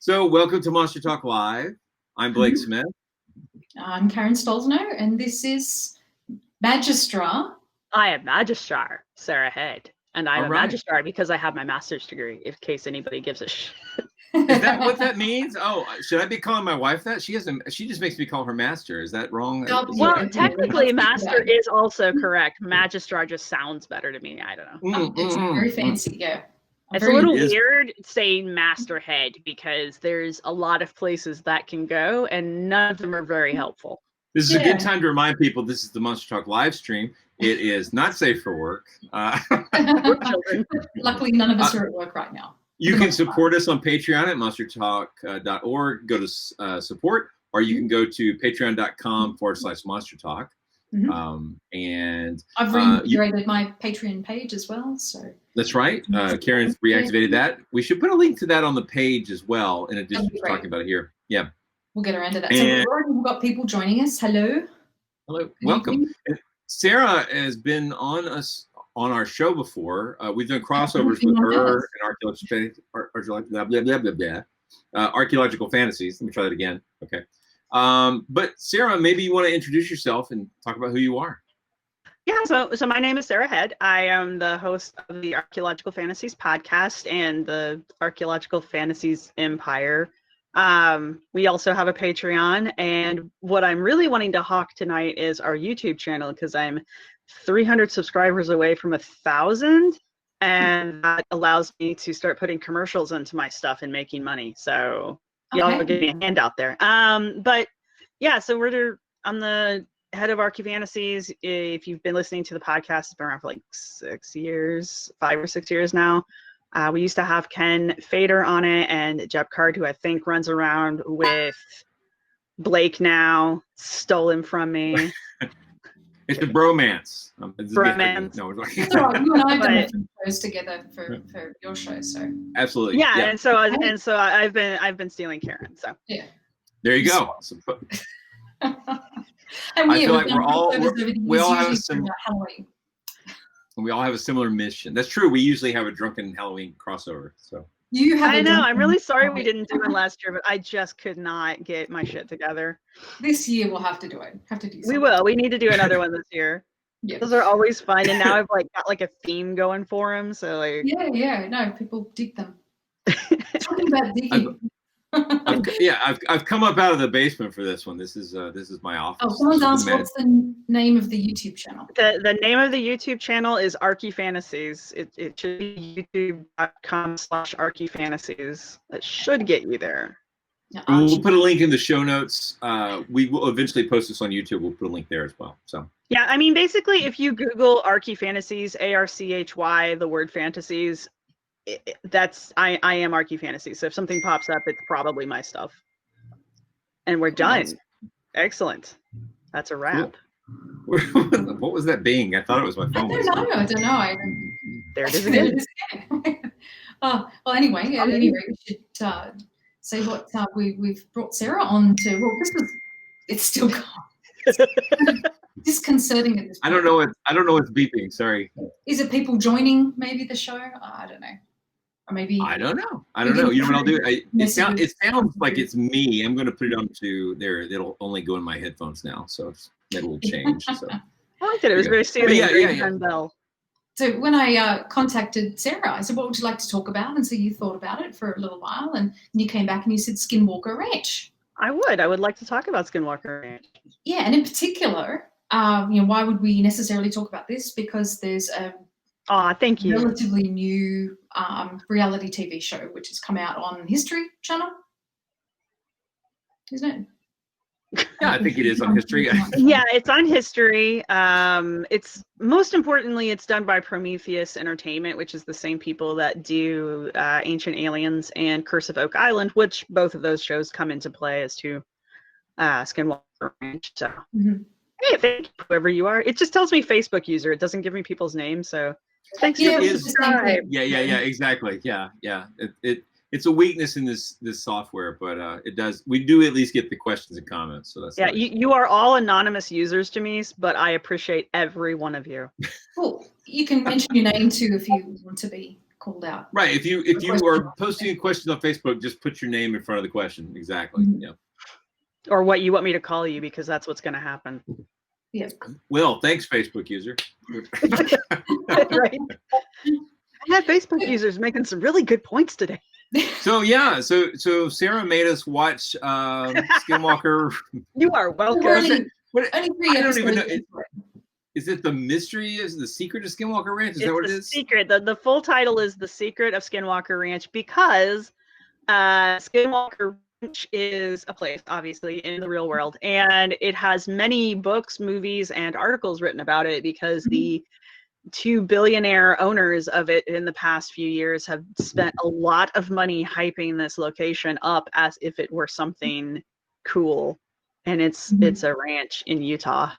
So, welcome to Monster Talk Live. I'm Blake Smith. I'm Karen Stolzno, and this is Magistrar. I am Magistrar, Sara Head, and I'm a Magistrar because I have my master's degree, in case anybody gives a shit. Is that what that means? Oh, should I be calling my wife that? She just makes me call her master. Is that wrong? Well, technically, master is also correct. Magistrar just sounds better to me. I don't know. It's very fancy, yeah. It's a little weird saying master head because there's a lot of places that can go, and none of them are very helpful. This is a good time to remind people this is the Monster Talk live stream. It is not safe for work. Luckily, none of us are at work right now. You can support us on Patreon at monstertalk.org. Go to support, or you can go to patreon.com/monstertalk. And I've reiterated my Patreon page as well. So that's right. Karen's reactivated that. We should put a link to that on the page as well, in addition to talking about it here. Yeah. We'll get around to that. And so we've got people joining us. Hello. Hello. Welcome. Sarah has been on our show before. We've done crossovers with her and Archaeological Fantasies. Let me try that again. Okay. But Sarah, maybe you want to introduce yourself and talk about who you are. Yeah, so my name is Sara Head. I am the host of the Archaeological Fantasies Podcast and the Archaeological Fantasies Empire. We also have a Patreon, and what I'm really wanting to hawk tonight is our YouTube channel, because I'm 300 subscribers away from 1,000, and that allows me to start putting commercials into my stuff and making money. So y'all give me a hand out there. But yeah, so I'm the head of ArchyFantasies. If you've been listening to the podcast, it's been around for like 6 years, 5 or 6 years now. We used to have Ken Fader on it and Jeb Card, who I think runs around with Blake now, stolen from me. It's the bromance. Bromance. No, you and I have done some shows together for your show, so absolutely. Yeah, and so I've been stealing Karen. So yeah, there you go. And I feel like we all have a similar mission. That's true. We usually have a drunken Halloween crossover. So I know. I'm really sorry we didn't do it last year, but I just could not get my shit together. This year we'll have to do it. Have to do something. We will. We need to do another one this year. Yeah. Those are always fun, and now I've got a theme going for them. So yeah. No, people dig them. Talking about digging. I've come up out of the basement for this one. This is my office. Oh, someone's asked what's the name of the YouTube channel. The name of the YouTube channel is ArchyFantasies. It should be youtube.com/ArchyFantasies. That should get you there. We'll put a link in the show notes. We will eventually post this on YouTube. We'll put a link there as well. So yeah, I mean, basically, if you Google ArchyFantasies, ARCHY, the word fantasies, I am ArchyFantasies. So if something pops up, it's probably my stuff. And we're done. Nice. Excellent. That's a wrap. Cool. What was that being? I thought it was my phone. I don't know. There it is again. Well, anyway, we should say what we've brought Sarah on to. Well, it's still gone. Disconcerting at this point. I don't know what's beeping. Sorry. Is it people joining maybe the show? I don't know. Or maybe I don't know. You know what I'll do? It sounds like it's me. I'm going to put it onto there. It'll only go in my headphones now, so it will change. So I liked it. It was very soothing. Yeah. So when I contacted Sarah, I said, "What would you like to talk about?" And so you thought about it for a little while, and you came back and you said Skinwalker Ranch. I would like to talk about Skinwalker Ranch. Yeah, and in particular, why would we necessarily talk about this? Because there's a thank you. relatively new reality TV show which has come out on History Channel, isn't it? Yeah, I think it is on History. Yeah, it's on History. It's most importantly, it's done by Prometheus Entertainment, which is the same people that do Ancient Aliens and Curse of Oak Island, which both of those shows come into play as to Skinwalker Ranch. So, hey, thank you, whoever you are. It just tells me Facebook user. It doesn't give me people's names. So, thanks for subscribing. Yeah, exactly. Yeah. It's a weakness in this software, but it does. We do at least get the questions and comments, so that's nice. You are all anonymous users to me, but I appreciate every one of you. Cool. You can mention your name too if you want to be called out. Right. If you are posting a question on Facebook, just put your name in front of the question. Exactly. Yeah. Or what you want me to call you, because that's what's going to happen. Yeah. Well, thanks, Facebook user. Right. I had Facebook users making some really good points today. So yeah, so Sarah made us watch Skinwalker. You are welcome. Only I 3 don't even know. episodes. Is it the mystery? Is the secret of Skinwalker Ranch? Is that what it is? Secret. The full title is The Secret of Skinwalker Ranch, because Skinwalker Ranch is a place, obviously, in the real world, and it has many books, movies, and articles written about it, because the 2 billionaire owners of it in the past few years have spent a lot of money hyping this location up as if it were something cool, and it's a ranch in Utah.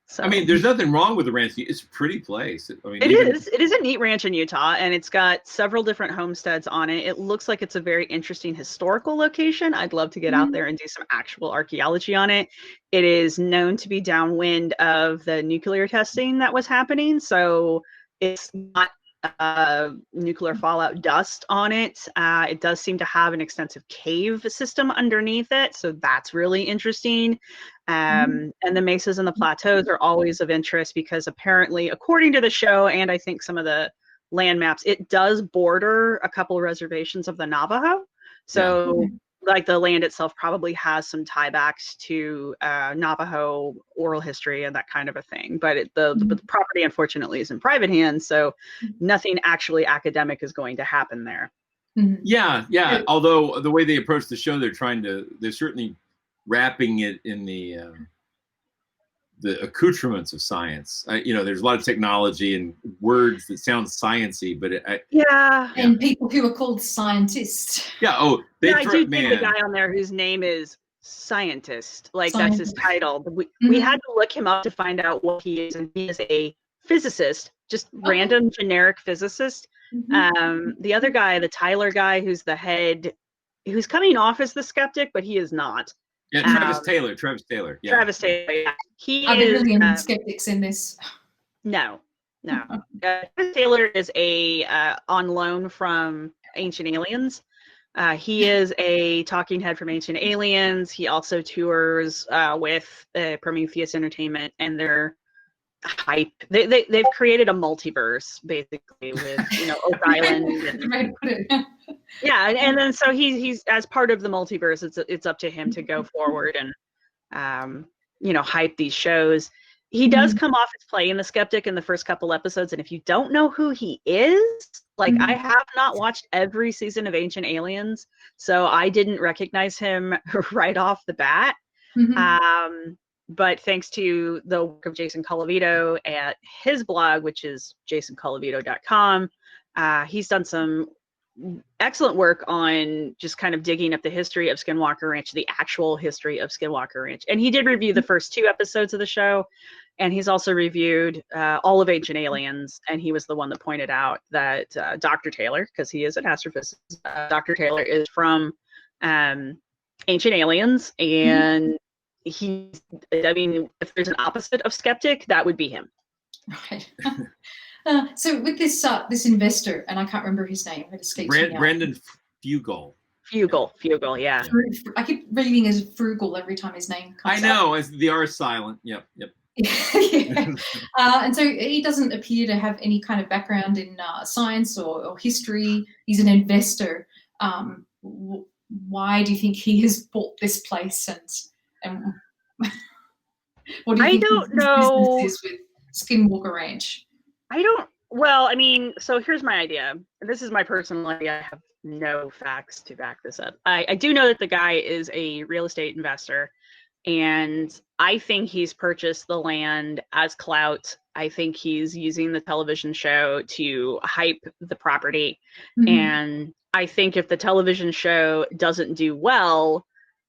So, I mean, there's nothing wrong with the ranch. It's a pretty place. I mean, it is a neat ranch in Utah, and it's got several different homesteads on it. It looks like it's a very interesting historical location. I'd love to get out there and do some actual archaeology on it. It is known to be downwind of the nuclear testing that was happening, so it's not nuclear fallout dust on it. It does seem to have an extensive cave system underneath it, so that's really interesting. And the mesas and the plateaus are always of interest, because apparently, according to the show, and I think some of the land maps, it does border a couple of reservations of the Navajo. So like the land itself probably has some tiebacks to Navajo oral history and that kind of a thing. But the property, unfortunately, is in private hands, so nothing actually academic is going to happen there. Yeah. Although the way they approach the show, they're certainly wrapping it in the accoutrements of science. There's a lot of technology and words that sound sciencey, but and people who are called scientists. Yeah. Oh, I do think the guy on there whose name is Scientist, that's his title. We had to look him up to find out what he is, and he is a physicist, just random generic physicist. The other guy, the Tyler guy, who's the head, who's coming off as the skeptic, but he is not. Yeah, Travis Taylor. Yeah. Travis Taylor. Yeah. He Are is. There really any skeptics in this? No. Travis Taylor is on loan from Ancient Aliens. He is a talking head from Ancient Aliens. He also tours with Prometheus Entertainment, and they're hype. They've created a multiverse, basically, with Oak Island. And then so he's as part of the multiverse. It's up to him to go forward and hype these shows. He does come off as playing the skeptic in the first couple episodes, and if you don't know who he is, I have not watched every season of Ancient Aliens, so I didn't recognize him right off the bat. But thanks to the work of Jason Colavito at his blog, which is jasoncolavito.com, he's done some excellent work on just kind of digging up the history of Skinwalker Ranch, the actual history of Skinwalker Ranch. And he did review the first 2 episodes of the show, and he's also reviewed all of Ancient Aliens, and he was the one that pointed out that Dr. Taylor, because he is an astrophysicist, Dr. Taylor is from Ancient Aliens, and if there's an opposite of skeptic, that would be him. Right. So with this investor, and I can't remember his name, it escapes me now. Brandon Fugel, yeah. I keep reading as Frugal every time his name comes I know, as the R is silent. Yep. And so he doesn't appear to have any kind of background in science or history. He's an investor. Why do you think he has bought this place, and what do you think his business is with Skinwalker Ranch? So here's my idea. This is my personal idea. I have no facts to back this up. I do know that the guy is a real estate investor, and I think he's purchased the land as clout. I think he's using the television show to hype the property. And I think if the television show doesn't do well,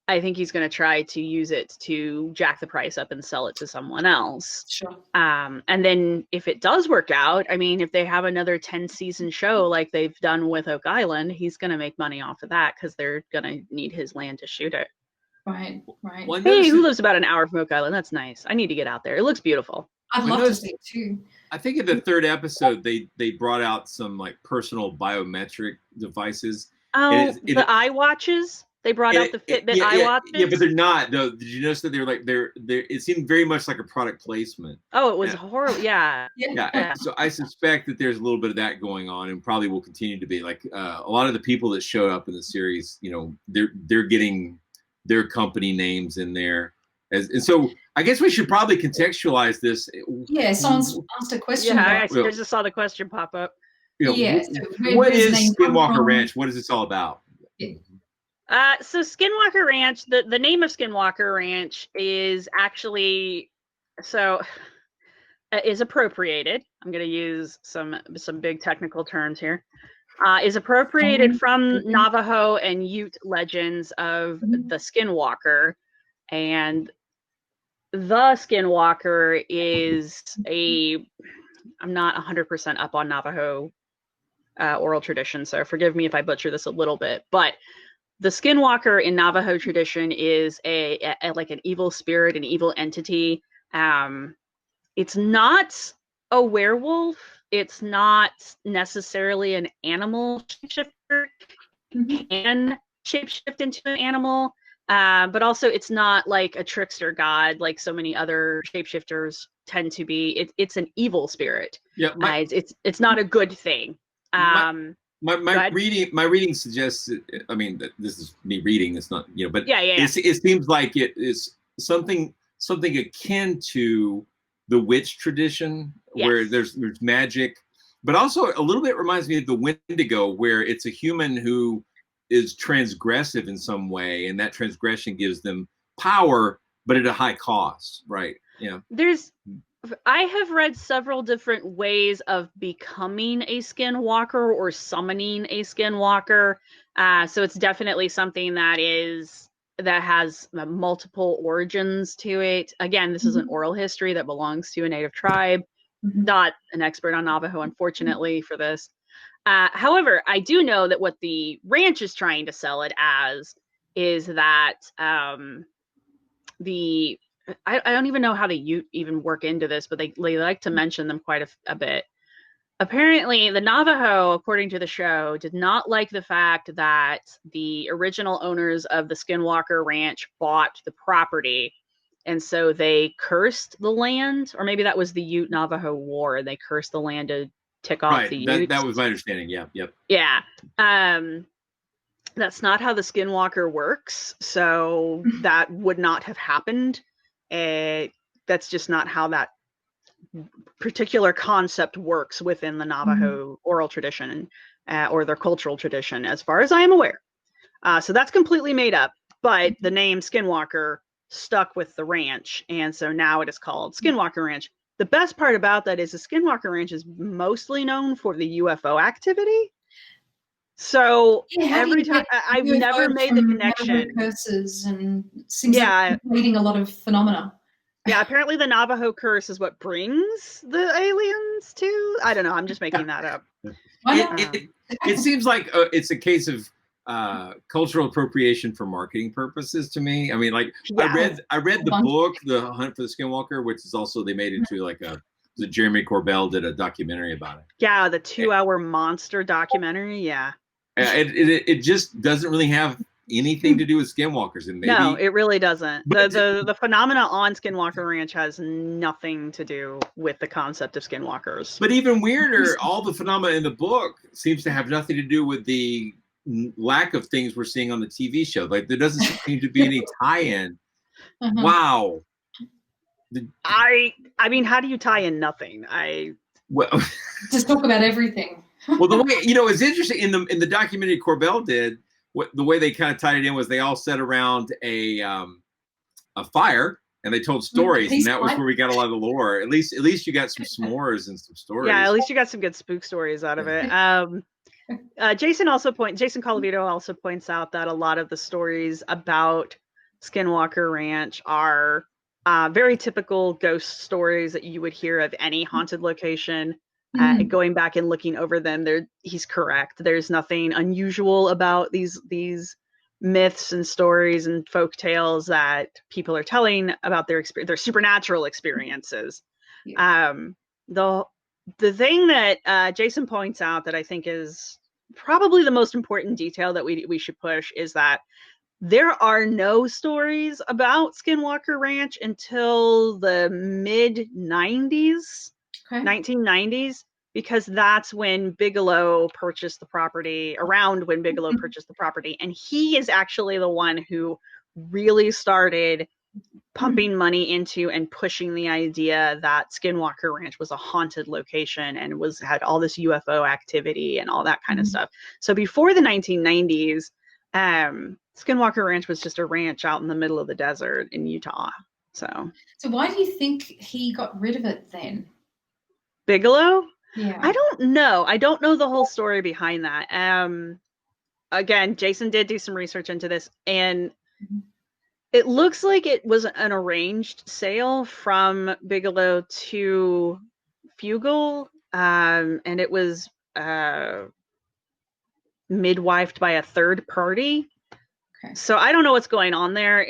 I think he's going to try to use it to jack the price up and sell it to someone else. Sure. And then if it does work out, if they have another 10-season show like they've done with Oak Island, he's going to make money off of that, because they're going to need his land to shoot it. Right. Hey, who lives about an hour from Oak Island? That's nice. I need to get out there. It looks beautiful. I'd love to see it too. I think in the third episode they brought out some like personal biometric devices. Oh, the iWatches. They brought out the Fitbit iWatches. Yeah, but they're not. Though, did you notice that they're like they're? It seemed very much like a product placement. Oh, it was horrible. Yeah. Yeah. So I suspect that there's a little bit of that going on, and probably will continue to be. Like a lot of the people that showed up in the series, you know, they're getting their company names in there. And so I guess we should probably contextualize this. Yeah, someone's asked a question. Yeah, I just saw the question pop up. You know, what is Skinwalker Ranch? What is this all about? So Skinwalker Ranch, the name of Skinwalker Ranch is actually is appropriated. I'm going to use some big technical terms here. Is appropriated from Navajo and Ute legends of the Skinwalker, and the Skinwalker is I'm not 100% up on Navajo oral tradition, so forgive me if I butcher this a little bit, but the Skinwalker in Navajo tradition is a like an evil spirit, an evil entity. It's not a werewolf. It's not necessarily an animal shapeshifter. It can shapeshift into an animal, but also it's not like a trickster god like so many other shapeshifters tend to be. It's an evil spirit. Yeah, it's not a good thing. My reading suggests. I mean, this is me reading. It's not, you know, but it seems like it is something akin to the witch tradition, where there's magic, but also a little bit reminds me of the Wendigo, where it's a human who is transgressive in some way, and that transgression gives them power, but at a high cost, right? Yeah. I have read several different ways of becoming a skinwalker or summoning a skinwalker. So it's definitely something that has multiple origins to it. Again, this is an oral history that belongs to a native tribe. Not an expert on Navajo, unfortunately, for this. However, I do know that what the ranch is trying to sell it as is that I don't even know how the Ute even work into this, but they like to mention them quite a bit. Apparently, the Navajo, according to the show, did not like the fact that the original owners of the Skinwalker Ranch bought the property. And so they cursed the land, or maybe that was the Ute-Navajo War. They cursed the land to tick off the Utes. That was my understanding, yeah. Yep. Yeah. That's not how the Skinwalker works. So that would not have happened. That's just not how that particular concept works within the Navajo oral tradition or their cultural tradition, as far as I am aware. So that's completely made up, but the name Skinwalker stuck with the ranch, and so now it is called Skinwalker Ranch. The best part about that is the Skinwalker Ranch is mostly known for the UFO activity. So every time I've never made the connection. Curses and seems like leading a lot of phenomena. Yeah, apparently the Navajo curse is what brings the aliens to. I don't know. I'm just making that up. It seems like it's a case of cultural appropriation for marketing purposes to me. I mean, like I read the book, The Hunt for the Skinwalker, which is also they made into like Jeremy Corbell did a documentary about it. Yeah, the 2-hour monster documentary. Yeah. It just doesn't really have anything to do with skinwalkers, and maybe no, it really doesn't. The phenomena on Skinwalker Ranch has nothing to do with the concept of skinwalkers. But even weirder, all the phenomena in the book seems to have nothing to do with the lack of things we're seeing on the TV show. Like there doesn't seem to be any tie-in. Wow. I mean, how do you tie in nothing? Just talk about everything. Well, the way it's interesting in the documentary Corbell did. The way they kind of tied it in was they all sat around a fire and they told stories, and that was where we got a lot of the lore. At least you got some s'mores and some stories. Yeah, at least you got some good spook stories out of it. Jason Colavito also points out that a lot of the stories about Skinwalker Ranch are very typical ghost stories that you would hear of any haunted location. Going back and looking over them, he's correct. There's nothing unusual about these myths and stories and folk tales that people are telling about their supernatural experiences. The thing that Jason points out that I think is probably the most important detail that we should push is that there are no stories about Skinwalker Ranch until the mid 90s, 1990s, because that's when Bigelow purchased the property, around when Bigelow purchased the property. And he is actually the one who really started pumping money into and pushing the idea that Skinwalker Ranch was a haunted location and had all this UFO activity and all that kind of stuff. So before the 1990s, Skinwalker Ranch was just a ranch out in the middle of the desert in Utah. So why do you think he got rid of it then? Bigelow? Yeah. I don't know. I don't know the whole story behind that. Again, Jason did do some research into this, and it looks like it was an arranged sale from Bigelow to Fugel, and it was midwifed by a third party. Okay. So I don't know what's going on there.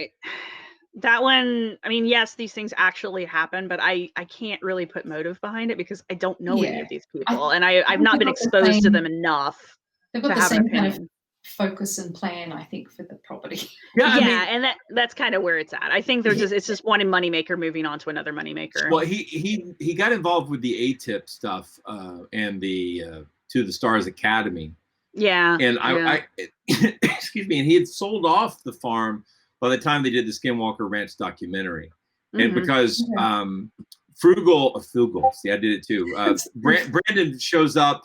That one, I mean, yes, these things actually happen, but I can't really put motive behind it because I don't know any of these people, and I've not been exposed to them enough. They've got the same kind of focus and plan, I think, for the property. And that's kind of where it's at. I think it's just one moneymaker moving on to another moneymaker. Well, he got involved with the ATIP stuff and the To the Stars Academy. Yeah. And I excuse me, and he had sold off the farm by the time they did the Skinwalker Ranch documentary. And because Fugel, see, I did it too. Brandon shows up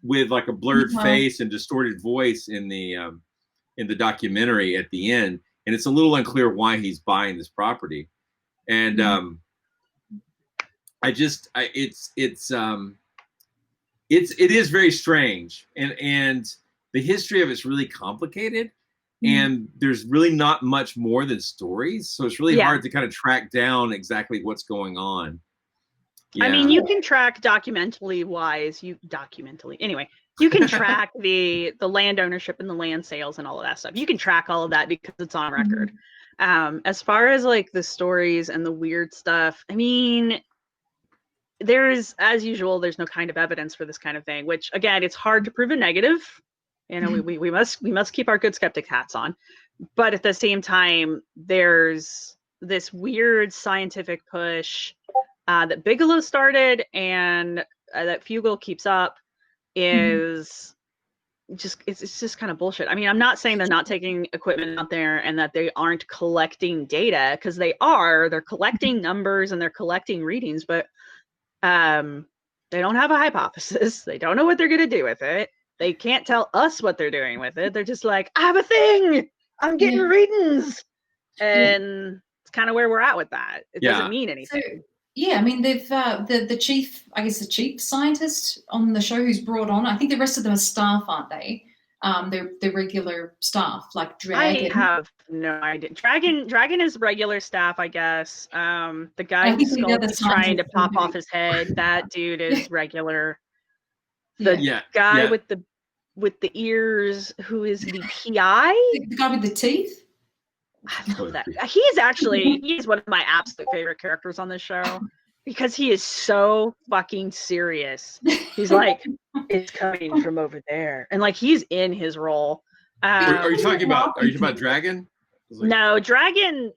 with like a blurred face and distorted voice in the documentary at the end, and it's a little unclear why he's buying this property. And it is very strange, and the history of it's really complicated, and there's really not much more than stories, so it's really hard to kind of track down exactly what's going on. Yeah. I mean, you can track documentally wise. Anyway, you can track the land ownership and the land sales and all of that stuff. You can track all of that because it's on record. As far as like the stories and the weird stuff, I mean, as usual, there's no kind of evidence for this kind of thing, which again, it's hard to prove a negative. You know, we must keep our good skeptic hats on, but at the same time, there's this weird scientific push that Bigelow started and that Fugel keeps up is it's just kind of bullshit. I mean, I'm not saying they're not taking equipment out there and that they aren't collecting data, because they're collecting numbers and they're collecting readings, but they don't have a hypothesis. They don't know what they're going to do with it. They can't tell us what they're doing with it. They're just like, I have a thing. I'm getting readings. And it's kind of where we're at with that. It doesn't mean anything. So, I mean, they've the chief scientist on the show who's brought on. I think the rest of them are staff, aren't they? They're regular staff, like Dragon. I have no idea. Dragon is regular staff, I guess. The guy who's trying to pop off his head, that dude is regular. The guy with the ears, who is the PI? The guy with the teeth? I love that. He's one of my absolute favorite characters on this show, because he is so fucking serious. He's like, it's coming from over there. And like, he's in his role. Are you talking about Dragon? No, Dragon's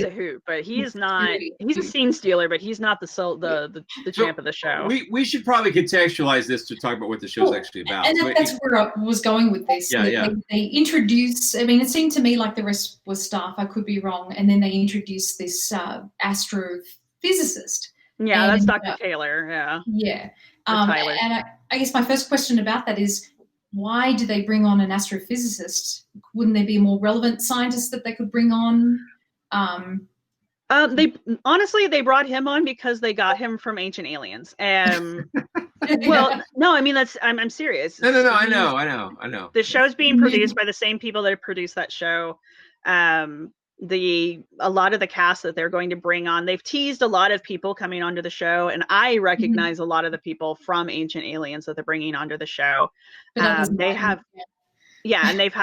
a hoot, but he's not. He's a scene stealer, but he's not the champ of the show. We should probably contextualize this to talk about what the show's actually about. And that's where I was going with this. They introduce. I mean, it seemed to me like the rest was staff. I could be wrong. And then they introduced this astrophysicist. Yeah, that's Dr. Taylor. Yeah. Yeah. And I guess my first question about that is, why do they bring on an astrophysicist? Wouldn't there be a more relevant scientist that they could bring on? They brought him on because they got him from Ancient Aliens. Well, no, I mean, I'm serious. No, I know. The show's being produced by the same people that have produced that show. A lot of the cast that they're going to bring on, they've teased a lot of people coming onto the show, and I recognize a lot of the people from Ancient Aliens that they're bringing onto the show. And they've had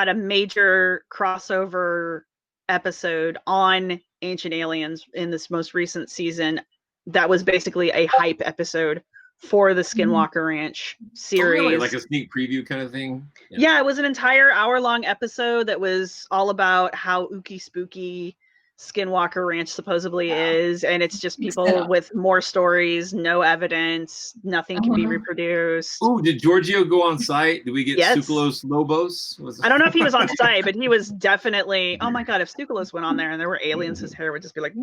a major crossover episode on Ancient Aliens in this most recent season. that was basically a hype episode for the Skinwalker Ranch series. Oh, really? Like a sneak preview kind of thing? Yeah, it was an entire hour-long episode that was all about how ooky spooky Skinwalker Ranch supposedly is, and it's just people with more stories, no evidence, nothing can be reproduced. Oh, did Giorgio go on site? Did we get Tsoukalos Lobos? I don't know if he was on site, but he was definitely. Oh my god, if Tsoukalos went on there and there were aliens, his hair would just be like.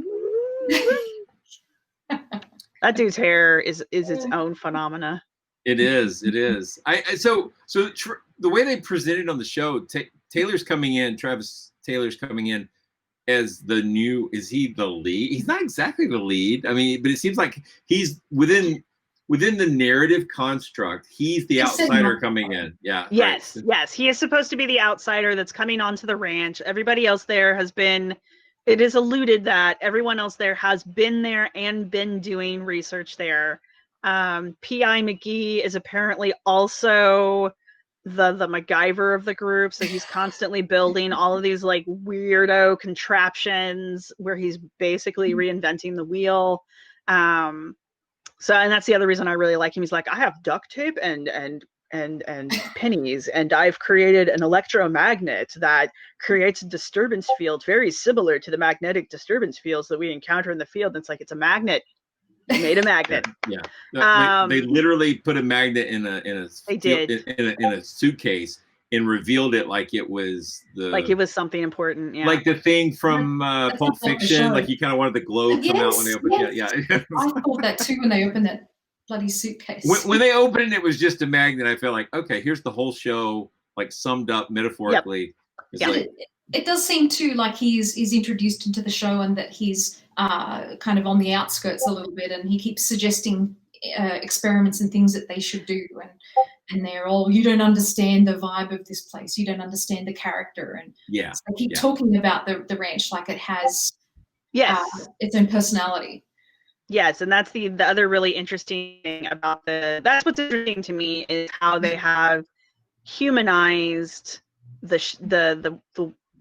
That dude's hair is its own phenomena. It is. So the way they presented on the show, Taylor's coming in. Travis Taylor's coming in as the new. Is he the lead? He's not exactly the lead. I mean, but it seems like he's within the narrative construct. He's the outsider coming in. Yeah. Yes. Right. Yes. He is supposed to be the outsider that's coming onto the ranch. Everybody else there has been. It is alluded that everyone else there has been there and been doing research there. P.I. McGee is apparently also the MacGyver of the group, so he's constantly building all of these like weirdo contraptions where he's basically reinventing the wheel. And that's the other reason I really like him. He's like, I have duct tape and pennies, and I've created an electromagnet that creates a disturbance field very similar to the magnetic disturbance fields that we encounter in the field. And it's like, it's a magnet. They made a magnet. Yeah. No, they literally put a magnet in a suitcase and revealed it like it was something important. Yeah. Like the thing from Pulp Fiction, like you kind of wanted the glow come out when they opened it. Yeah. I thought that too when they opened that bloody suitcase. When they opened it was just a magnet. I felt like, okay, here's the whole show, like summed up metaphorically. Yep. It does seem too like he's introduced into the show, and that he's kind of on the outskirts a little bit, and he keeps suggesting experiments and things that they should do, and they're all, you don't understand the vibe of this place, you don't understand the character, and so they keep talking about the ranch like it has its own personality. Yes, and that's the other really interesting thing about that's what's interesting to me is how they have humanized the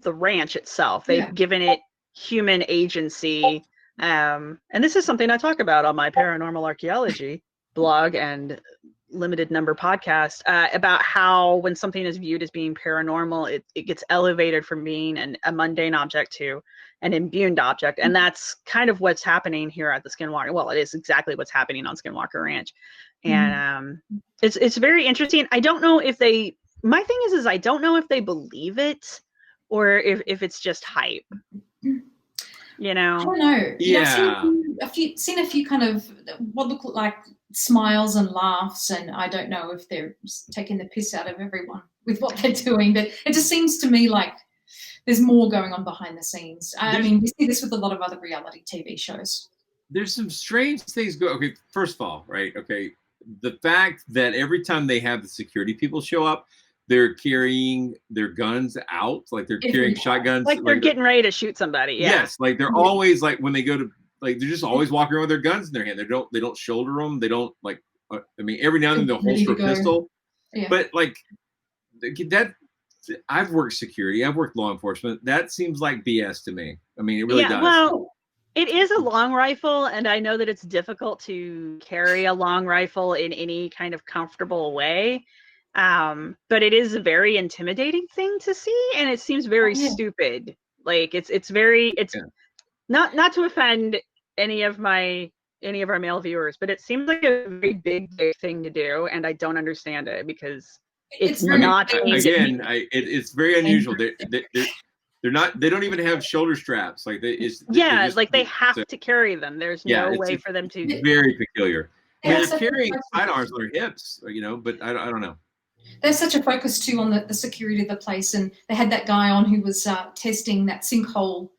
ranch itself. They've given it human agency. And this is something I talk about on my paranormal archaeology blog and limited number podcast, about how when something is viewed as being paranormal, it gets elevated from being a mundane object to an imbued object. And that's kind of what's happening here at the Skinwalker. Well, it is exactly what's happening on Skinwalker Ranch. And it's very interesting. I don't know if my thing is I don't know if they believe it or if it's just hype. You know? I don't know. Yeah. I've seen a few kind of what look like smiles and laughs, and I don't know if they're taking the piss out of everyone with what they're doing, but it just seems to me like there's more going on behind the scenes. I mean, we see this with a lot of other reality TV shows. There's some strange things go. Okay, first of all, right? Okay, the fact that every time they have the security people show up, they're carrying their guns out, like they're carrying shotguns, like they're getting ready to shoot somebody. Yeah. Yes, like they're always like when they go to, like they're just always walking around with their guns in their hand. They don't shoulder them. They don't like. I mean, every now and then they'll holster a pistol, but like that. I've worked security. I've worked law enforcement. That seems like BS to me. I mean, it really does. Well, it is a long rifle, and I know that it's difficult to carry a long rifle in any kind of comfortable way. But it is a very intimidating thing to see, and it seems very stupid. Like it's not to offend any of our male viewers, but it seems like a very big thing to do, and I don't understand it because it's not easy. Again, it's very unusual. They're not. They don't even have shoulder straps. Like they have to carry them. There's no way for them to. It's very peculiar. They're carrying sidearms on their hips, but I don't know. There's such a focus too on the security of the place, and they had that guy on who was testing that sinkhole,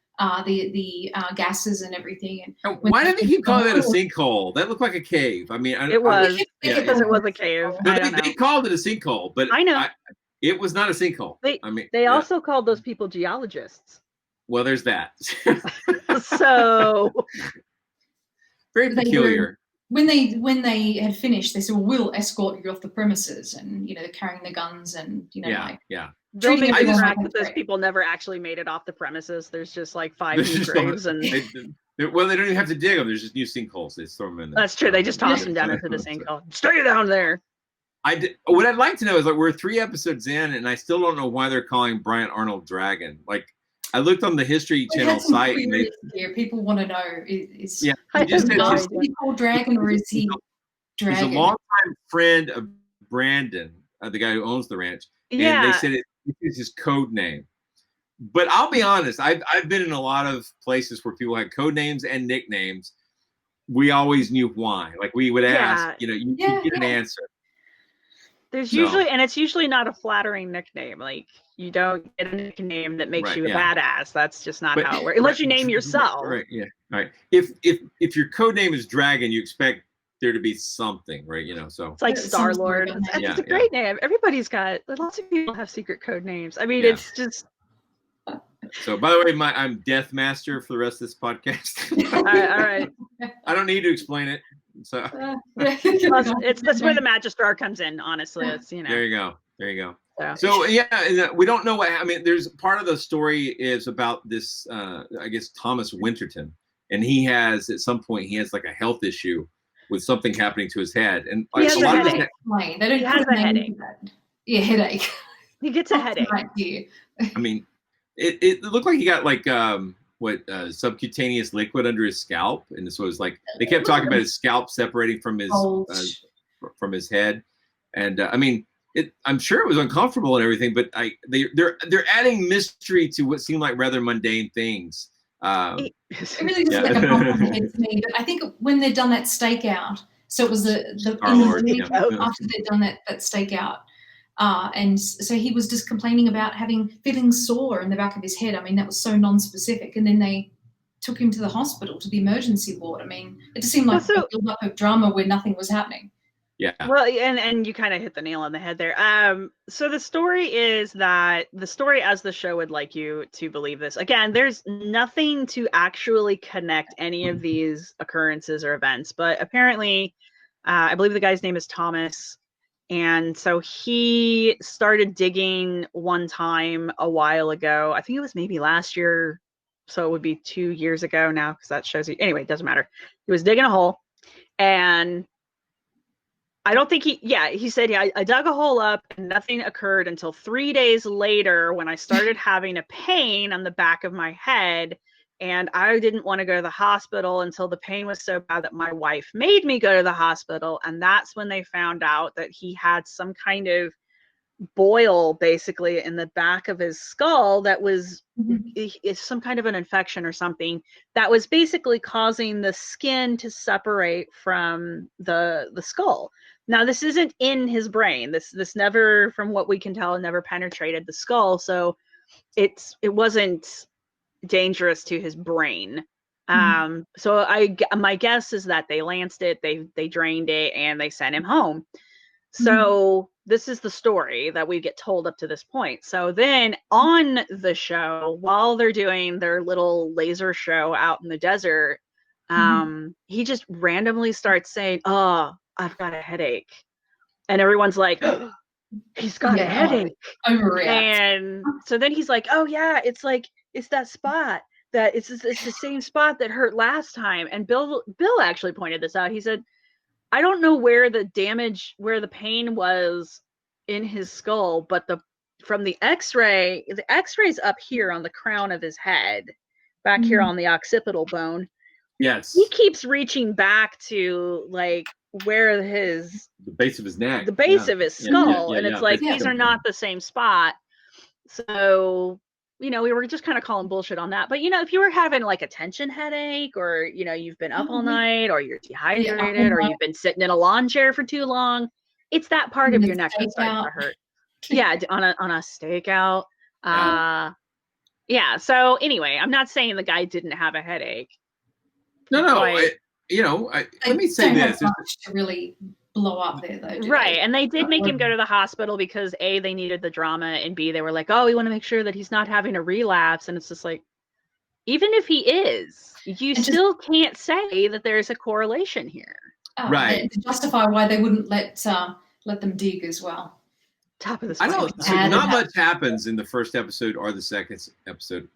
the gases and everything. And why did they keep calling that a sinkhole? That looked like a cave. I mean, it was a cave. They called it a sinkhole, but I know it was not a sinkhole. They also called those people geologists. Well, there's that. So very peculiar. When they had finished, they said, "Well, we'll escort you off the premises," and they're carrying the guns, and those people never actually made it off the premises. There's just like 5 new graves, and Well, they don't even have to dig them. There's just new sinkholes. They throw them in there. That's true. They just toss them down into the sinkhole. Stay down there. What I'd like to know is, like, we're 3 episodes in, and I still don't know why they're calling Brian Arnold Dragon. Like, I looked on the History Channel site. And people want to know is he called Dragon, or is he Dragon? He's a longtime friend of Brandon, the guy who owns the ranch. And they said it is his code name. But I'll be honest, I've been in a lot of places where people had code names and nicknames. We always knew why. Like, we would ask, you get an answer. There's usually, and it's usually not a flattering nickname. Like, you don't get a nickname that makes you a badass. That's just not how it works. Unless you name yourself. Right. Yeah. Right. If your code name is Dragon, you expect there to be something, right? So it's like Star-Lord. It's a great name. Everybody's got. Lots of people have secret code names. I mean, it's just. So, by the way, I'm Death Master for the rest of this podcast. All right. I don't need to explain it. So that's where the Magistrar comes in. Honestly, it's There you go. So we don't know what. I mean, there's part of the story is about this. I guess Thomas Winterton, and he has at some point like a health issue with something happening to his head, and like, a lot of they don't have a headache. Yeah, headache. He gets a headache. I mean, it looked like he got like subcutaneous liquid under his scalp, and this was like they kept talking about his scalp separating from his head, and I mean, I'm sure it was uncomfortable and everything, but they're adding mystery to what seemed like rather mundane things. It really doesn't like a bump to me, but I think when they'd done that stakeout, so it was after they'd done that stakeout. And so he was just complaining about feeling sore in the back of his head. I mean, that was so non-specific. And then they took him to the hospital, to the emergency ward. I mean, it just seemed like a build-up of drama where nothing was happening. Yeah. Well, and you kind of hit the nail on the head there. So the story is that as the show would like you to believe this. Again, there's nothing to actually connect any of these occurrences or events, but apparently, I believe the guy's name is Thomas. And so he started digging one time a while ago. I think it was maybe last year. So it would be 2 years ago now, because that shows you. Anyway, it doesn't matter. He was digging a hole. And I don't think he said, I dug a hole up and nothing occurred until 3 days later when I started having a pain on the back of my head. And I didn't want to go to the hospital until the pain was so bad that my wife made me go to the hospital. And that's when they found out that he had some kind of boil basically in the back of his skull that was some kind of an infection or something that was basically causing the skin to separate from the skull. Now, this isn't in his brain. This never, from what we can tell, never penetrated the skull. So it wasn't dangerous to his brain. So my guess is that they lanced it, they drained it, and they sent him home. So this is the story that we get told up to this point. So then on the show, while they're doing their little laser show out in the desert, he just randomly starts saying, "Oh, I've got a headache," and everyone's like, oh, "He's got a headache." And so then he's like, "Oh yeah, it's that spot that it's the same spot that hurt last time." And Bill actually pointed this out. He said, "I don't know where the pain was in his skull, but from the x-ray's up here on the crown of his head, back here on the occipital bone." Yes. He keeps reaching back to like where the base of his neck, the base of his skull, and it's like these are not the same spot. So we were just kind of calling bullshit on that. But if you were having like a tension headache, or you've been up all night, or you're dehydrated, or you've been sitting in a lawn chair for too long, it's that part of your neck that's starting to hurt. Yeah, on a stakeout. So anyway, I'm not saying the guy didn't have a headache. No. Let me say this. To really blow up there, though. Right, and they did make him go to the hospital because A, they needed the drama, and B, they were like, "Oh, we want to make sure that he's not having a relapse." And it's just like, even if he is, you still can't say that there's a correlation here. Right. To justify why they wouldn't let them dig as well. Top of the I don't. So not much happens in the first episode or the second episode,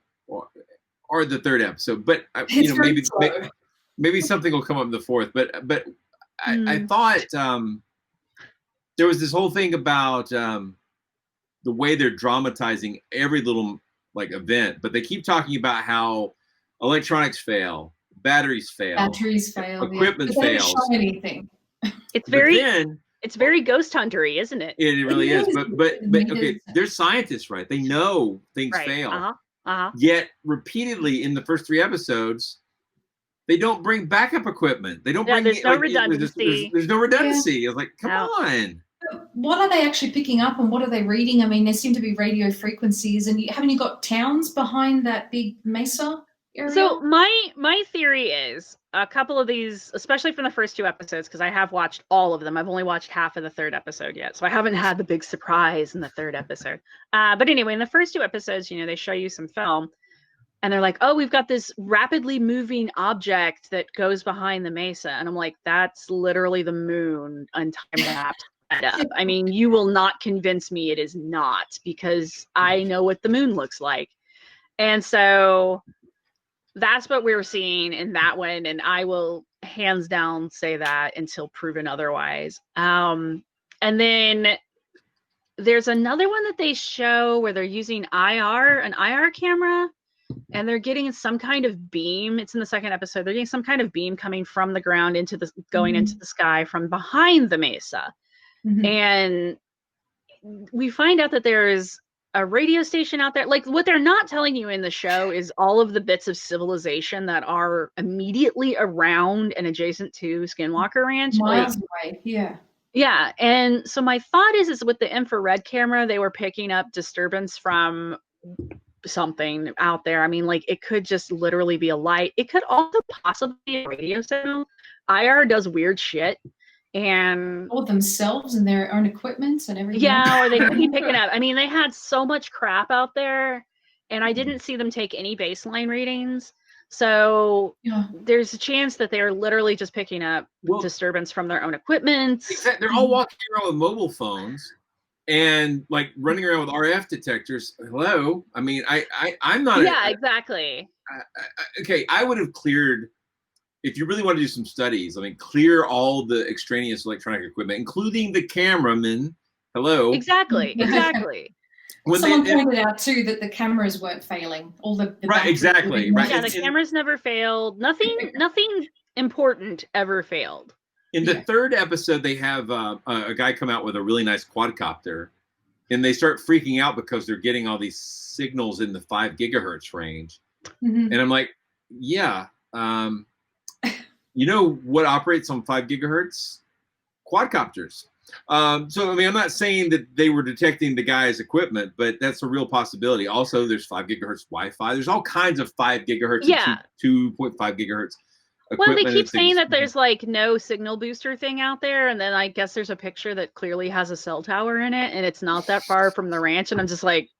or the third episode, but maybe something will come up in the fourth. But I thought there was this whole thing about the way they're dramatizing every little like event, but they keep talking about how electronics fail, batteries fail, equipment fails. They don't show anything. It's very ghost huntery, isn't it? It really is. But okay, they're scientists, right? They know things fail. Yet repeatedly in the first 3 episodes, they don't bring backup equipment. They don't bring. There's no redundancy. There's no redundancy. I was like, come on. What are they actually picking up and what are they reading? I mean, there seem to be radio frequencies, and haven't you got towns behind that big mesa area? So my theory is a couple of these, especially from the first 2 episodes, because I have watched all of them. I've only watched half of the 3rd episode yet, so I haven't had the big surprise in the 3rd episode. But anyway, in the first 2 episodes, they show you some film, and they're like, "Oh, we've got this rapidly moving object that goes behind the mesa," and I'm like, "That's literally the moon on time lapse." Up. I mean, you will not convince me it is not, because I know what the moon looks like. And so that's what we were seeing in that one, and I will hands down say that until proven otherwise. And then there's another one that they show where they're using an IR camera, and they're getting some kind of beam. It's in the 2nd episode. They're getting some kind of beam coming from the ground into the sky from behind the mesa. And we find out that there's a radio station out there. Like, what they're not telling you in the show is all of the bits of civilization that are immediately around and adjacent to Skinwalker Ranch. Miles away, yeah. Yeah, and so my thought is with the infrared camera, they were picking up disturbance from something out there. I mean, like, it could just literally be a light. It could also possibly be a radio signal. IR does weird shit. And all themselves and their own equipment and everything. Yeah, or they could be picking up. I mean, they had so much crap out there, and I didn't see them take any baseline readings. So there's a chance that they're literally just picking up disturbance from their own equipment. Exactly. They're all walking around with mobile phones and like running around with RF detectors. Hello. I mean, I'm not. Yeah, exactly. Okay, I would have cleared. If you really want to do some studies, I mean, clear all the extraneous electronic equipment, including the cameraman. Hello. Exactly. Someone pointed out too that the cameras weren't failing. All the right, exactly. Right. Yeah, the cameras never failed. Nothing important ever failed. In the 3rd episode, they have a guy come out with a really nice quadcopter, and they start freaking out because they're getting all these signals in the 5 gigahertz range. And I'm like, yeah. You know what operates on 5 gigahertz? Quadcopters. So, I mean, I'm not saying that they were detecting the guy's equipment, but that's a real possibility. Also, there's 5 gigahertz Wi-Fi. There's all kinds of 5 gigahertz and 2.5 gigahertz equipment. Well, they keep saying that there's like no signal booster thing out there, and then I guess there's a picture that clearly has a cell tower in it, and it's not that far from the ranch, and I'm just like,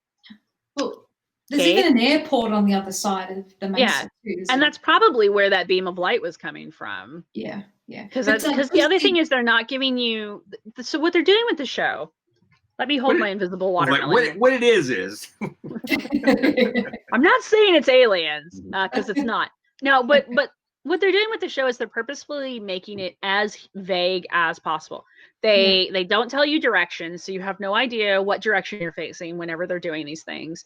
well, there's even an airport on the other side of the mesa too, and that's probably where that beam of light was coming from. Yeah. Because the other thing is they're not giving you. So what they're doing with the show? Let me hold my invisible watermelon. Like, what it is. I'm not saying it's aliens, because it's not. No, but what they're doing with the show is they're purposefully making it as vague as possible. They don't tell you directions, so you have no idea what direction you're facing whenever they're doing these things.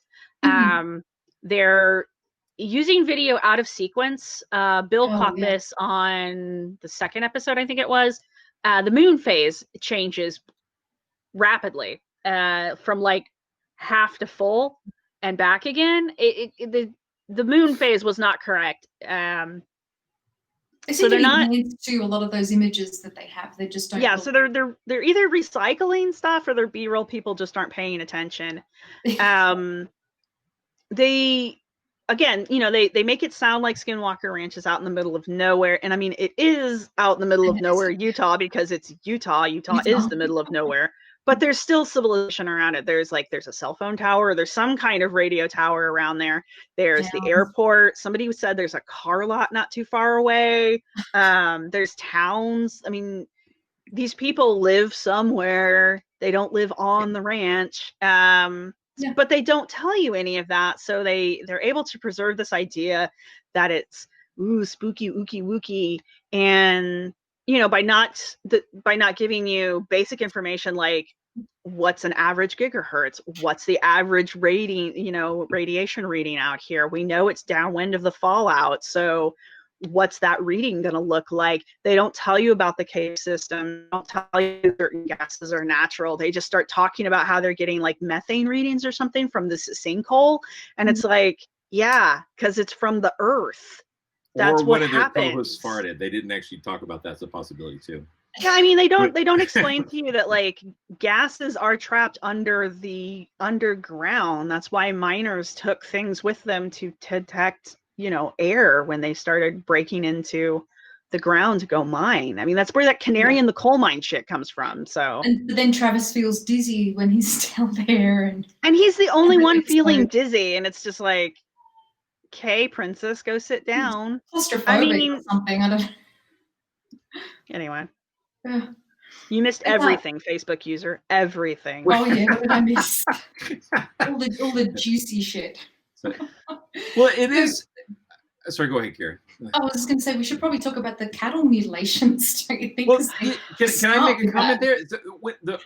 They're using video out of sequence. Bill caught this on the 2nd episode, I think it was. The moon phase changes rapidly from like half to full and back again. The moon phase was not correct. They seem to be blind to a lot of those images that they have. They just don't. Yeah, so they're either recycling stuff or their B-roll people just aren't paying attention. They make it sound like Skinwalker Ranch is out in the middle of nowhere, and I mean it is out in the middle of nowhere, Utah, because it's Utah. Utah is the middle of nowhere, but there's still civilization around it. There's a cell phone tower. There's some kind of radio tower around there. There's the airport. Somebody said there's a car lot not too far away. There's towns. I mean, these people live somewhere. They don't live on the ranch. but they don't tell you any of that. So they're able to preserve this idea that it's spooky, ooky wooky, and by not giving you basic information like what's an average gigahertz, what's the average radiation reading out here. We know it's downwind of the fallout, so what's that reading going to look like? They don't tell you about the cave system, don't tell you certain gases are natural. They just start talking about how they're getting like methane readings or something from this sinkhole, and it's like, yeah, because it's from the earth. That's what happens. Or one of their co-hosts farted. They didn't actually talk about that as a possibility too. Yeah, I mean, they don't explain to you that like gases are trapped under the underground. That's why miners took things with them to detect, air when they started breaking into the ground to go mine. I mean, that's where that canary in the coal mine shit comes from. So and then Travis feels dizzy when he's still there, and he's the only one feeling dizzy, and it's just like, okay, princess, go sit down. Claustrophobic or something. I don't. Anyway. Yeah. You missed everything, Facebook user. Everything. Oh yeah, what did I miss? all the juicy shit. Well, it is. Sorry, go ahead, Karen. I was just going to say we should probably talk about the cattle mutilations. Don't you think? Well, can I make a comment there?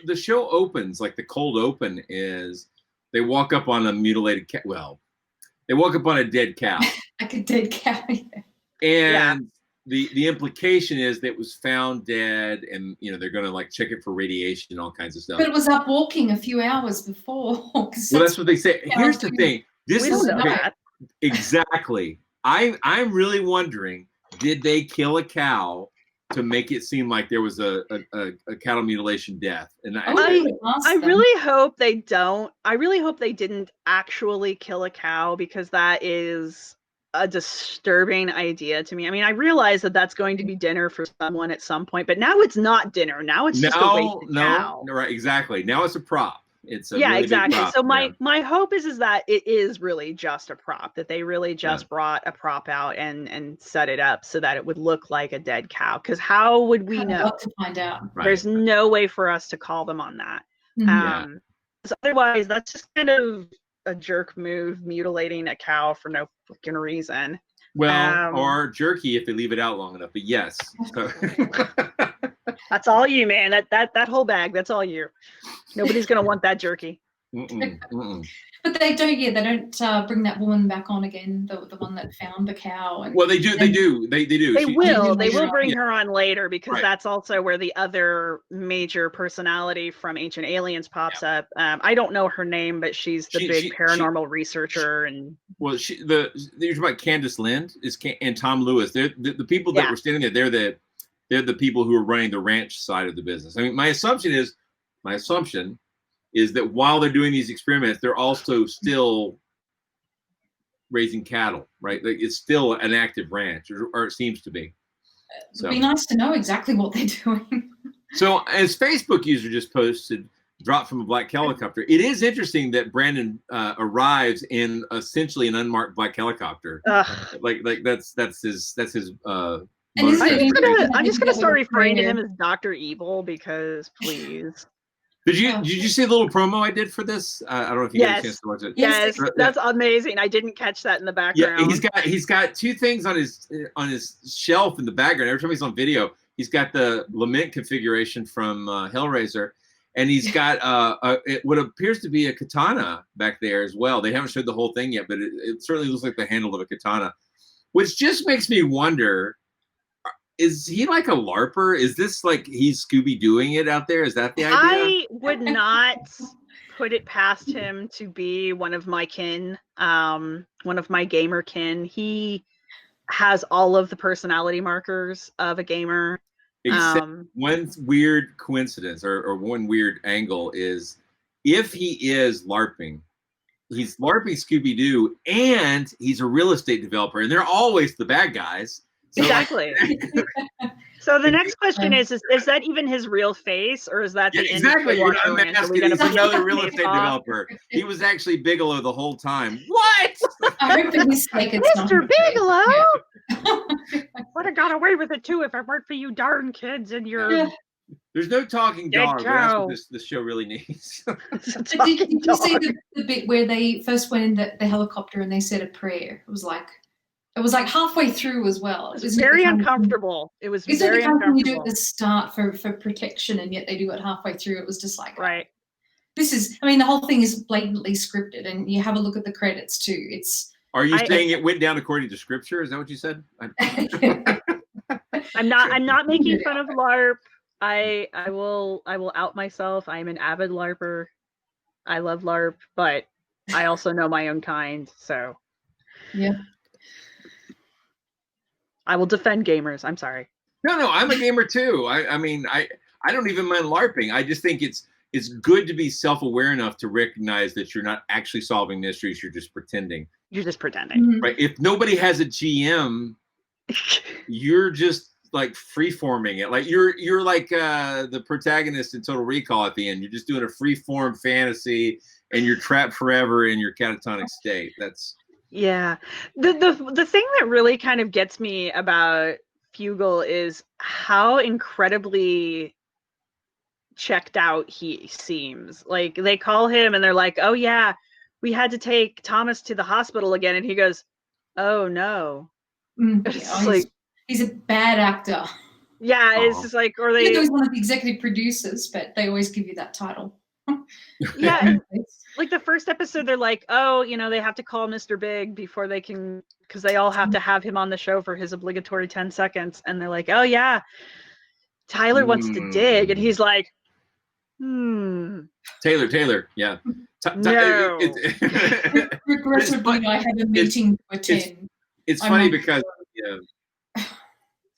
The show opens, like the cold open is, they walk up on a mutilated cow. Well, they walk up on a dead cow. Like a dead cow. Yeah. And the implication is that it was found dead, and they're going to like check it for radiation and all kinds of stuff. But it was up walking a few hours before. Well, that's what they say. Here's the thing. We don't know that. Exactly. I'm really wondering, did they kill a cow to make it seem like there was a cattle mutilation death? And I really hope they don't. I really hope they didn't actually kill a cow, because that is a disturbing idea to me. I mean, I realize that that's going to be dinner for someone at some point, but now it's not dinner. Now it's just a wasted cow. No, right, exactly. Now it's a prop. It's a really exactly. So my hope is that it is really just a prop, that they really just brought a prop out and set it up so that it would look like a dead cow. Because how would we know? To find out. There's no way for us to call them on that. Mm-hmm. So otherwise, that's just kind of a jerk move, mutilating a cow for no freaking reason. Well, or jerky if they leave it out long enough. But yes, that's all you, man. That whole bag. That's all you. Nobody's gonna want that jerky. But they don't. Yeah, they don't bring that woman back on again. The one that found the cow. And, well, they do. They do. They will bring her on later, because that's also where the other major personality from Ancient Aliens pops up. I don't know her name, but she's the big paranormal researcher. And well, you're talking about Candace Lind and Tom Lewis. They're the people that were standing there. They're the people who are running the ranch side of the business. I mean, my assumption is that while they're doing these experiments, they're also still raising cattle, right? Like it's still an active ranch, or it seems to be. So it'd be nice to know exactly what they're doing. So, as Facebook user just posted, dropped from a black helicopter. It is interesting that Brandon arrives in essentially an unmarked black helicopter. Like that's his. I'm just gonna start referring to him as Dr. Evil, because please. Did you see the little promo I did for this? I don't know if you got a chance to watch it. Yes, that's amazing. I didn't catch that in the background. Yeah, he's got two things on his shelf in the background. Every time he's on video, he's got the lament configuration from Hellraiser, and he's got what appears to be a katana back there as well. They haven't showed the whole thing yet, but it certainly looks like the handle of a katana, which just makes me wonder. Is he like a LARPer? Is this like he's Scooby-Dooing it out there? Is that the idea? I would not put it past him to be one of my kin, one of my gamer kin. He has all of the personality markers of a gamer. Except one weird coincidence or one weird angle is if he is LARPing, he's LARPing Scooby-Doo and he's a real estate developer, and they're always the bad guys. So exactly. So the next question is that even his real face, or is that the exactly? You're not asking. He's another real estate developer. He was actually Bigelow the whole time. What? I hope he's like Mr. Bigelow. Would have got away with it too if it weren't for you darn kids and your There's no talking dog, but that's what this show really needs. Did you see the bit where they first went in the helicopter and they said a prayer? It was like halfway through as well. It was very uncomfortable. It was very uncomfortable. You do it at the start for protection, and yet they do it halfway through. It was just like, right. This is, I mean, the whole thing is blatantly scripted, and you have a look at the credits too. Are you saying it went down according to scripture? Is that what you said? I'm not making fun of LARP. I will out myself. I'm an avid LARPer. I love LARP, but I also know my own kind. So yeah, I will defend gamers. I'm sorry. No, I'm a gamer too. I mean, I don't even mind LARPing. I just think it's good to be self-aware enough to recognize that you're not actually solving mysteries. You're just pretending. You're just pretending. Mm-hmm. Right. If nobody has a GM, you're just like free-forming it. Like you're like the protagonist in Total Recall at the end. You're just doing a free-form fantasy and you're trapped forever in your catatonic state. That's yeah. The thing that really kind of gets me about Fugal is how incredibly checked out he seems. Like they call him and they're like, oh yeah, we had to take Thomas to the hospital again, and he goes, oh no. He's a bad actor. Yeah, it's just like, or they he's one of the executive producers, but they always give you that title. Yeah. Like the first episode, they're like, oh, they have to call Mr. Big before they can, because they all have to have him on the show for his obligatory 10 seconds. And they're like, oh yeah, Tyler wants to dig. And he's like, Taylor, yeah. No. Regrettably, I have a meeting to attend. It's funny because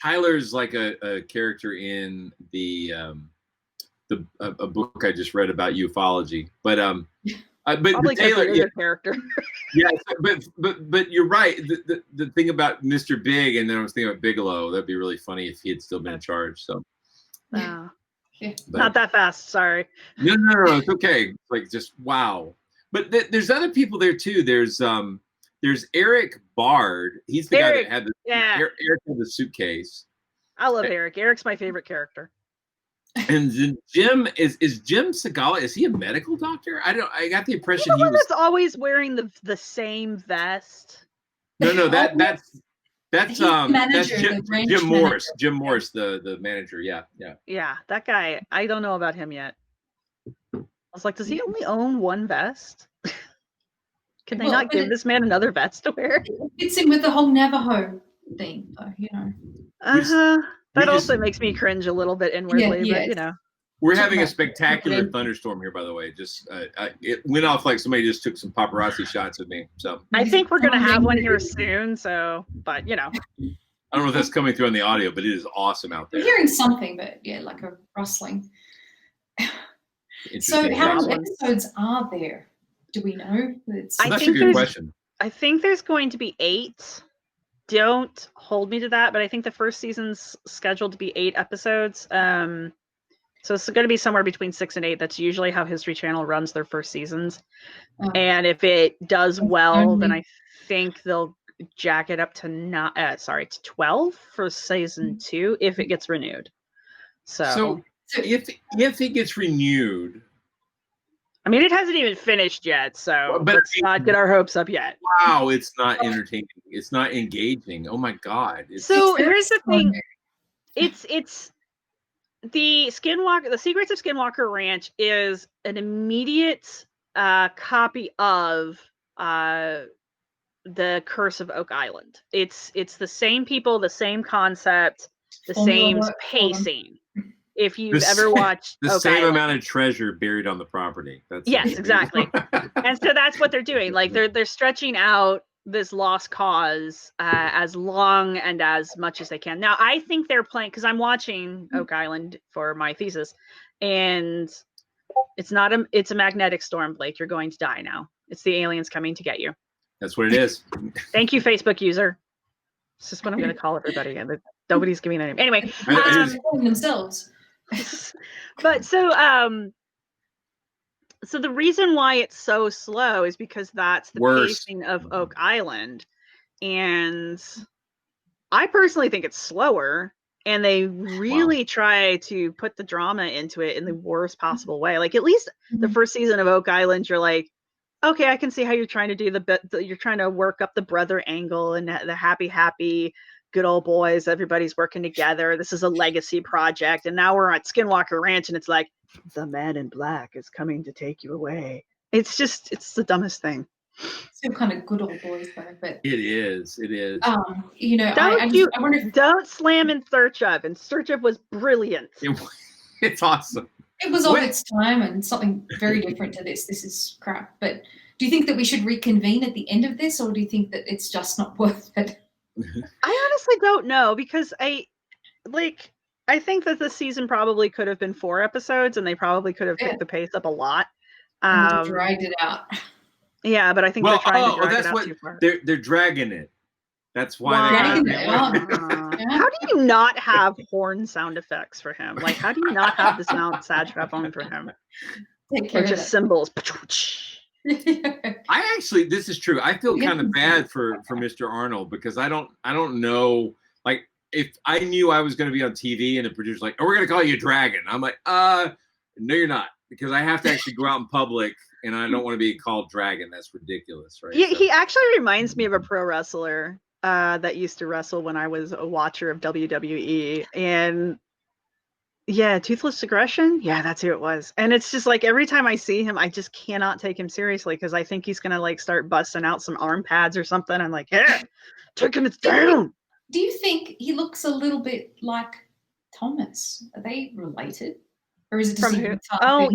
Tyler's like a character in a book I just read about ufology, but Taylor, yeah, character. Yeah, but you're right. The thing about Mr. Big, and then I was thinking about Bigelow. That'd be really funny if he had still been in charge. So, not that fast. Sorry. No, it's okay. Like just wow. But there's other people there too. There's Eric Bard. He's the guy that had Eric had the suitcase. I love Eric. Eric's my favorite character. And Jim is Jim Segala. Is he a medical doctor? I got the impression he was that's always wearing the same vest. No, that's Jim Morris. Manager. Jim Morris, the manager. Yeah. Yeah, that guy. I don't know about him yet. I was like, does he only own one vest? Can they not give this man another vest to wear? It fits in with the whole Navajo thing, though, That also makes me cringe a little bit inwardly, but We're having a spectacular thunderstorm here, by the way. Just it went off like somebody just took some paparazzi shots of me. So I think we're gonna have one here soon. So, but I don't know if that's coming through on the audio, but it is awesome out there. I'm hearing something, but like a rustling. So, how many episodes are there? Do we know? That's a good question. I think there's going to be 8. Don't hold me to that, but I think the first season's scheduled to be 8 episodes. So it's going to be somewhere between 6 and 8. That's usually how History Channel runs their first seasons. And if it does well, then I think they'll jack it up to 12 for season 2 if it gets renewed. So if it gets renewed, I mean, it hasn't even finished yet, so let's not get our hopes up yet. Wow, it's not entertaining. It's not engaging. Oh my God! Here's the thing: it's the Skinwalker. The Secrets of Skinwalker Ranch is an immediate copy of the Curse of Oak Island. It's the same people, the same concept, the same pacing. If you've ever watched the same amount of treasure buried on the property. Yes, exactly. And so that's what they're doing. Like they're stretching out this lost cause as long and as much as they can. Now, I think they're playing, because I'm watching Oak Island for my thesis, and it's a magnetic storm, Blake. You're going to die now. It's the aliens coming to get you. That's what it is. Thank you, Facebook user. It's just what I'm going to call everybody. Nobody's giving a name. Anyway. Themselves. But so the reason why it's so slow is because that's the pacing of Oak Island, and I personally think it's slower, and they really try to put the drama into it in the worst possible way. Like, at least the first season of Oak Island, you're like, okay, I can see how you're trying to do you're trying to work up the brother angle and the happy good old boys, everybody's working together, this is a legacy project. And now we're at Skinwalker Ranch and it's like, the man in black is coming to take you away. It's the dumbest thing. Still kind of good old boys though, but it is. You know, I wonder if, don't slam In Search Of. In Search Of was brilliant. It's awesome. It was of its time and something very different to this. This is crap. But do you think that we should reconvene at the end of this, or do you think that it's just not worth it? I honestly don't know, because I think that the season probably could have been 4 episodes, and they probably could have picked the pace up a lot. Dragged it out. Yeah, but I think they're trying to drag it out too far. They're dragging it. That's why How do you not have horn sound effects for him? Like, how do you not have the sound saxophone for him? Or just cymbals. I actually, this is true. I feel kind of bad for Mr. Arnold, because I don't know, like, if I knew I was going to be on TV and the producer's like, oh, we're going to call you a dragon. I'm like, no, you're not, because I have to actually go out in public and I don't want to be called dragon. That's ridiculous, right? Yeah, he actually reminds me of a pro wrestler that used to wrestle when I was a watcher of WWE. And yeah, Toothless Aggression. Yeah, that's who it was. And it's just like, every time I see him, I just cannot take him seriously, because I think he's going to like start busting out some arm pads or something. I'm like, yeah, taking it down. Do you think he looks a little bit like Thomas? Are they related? Or is it just thing?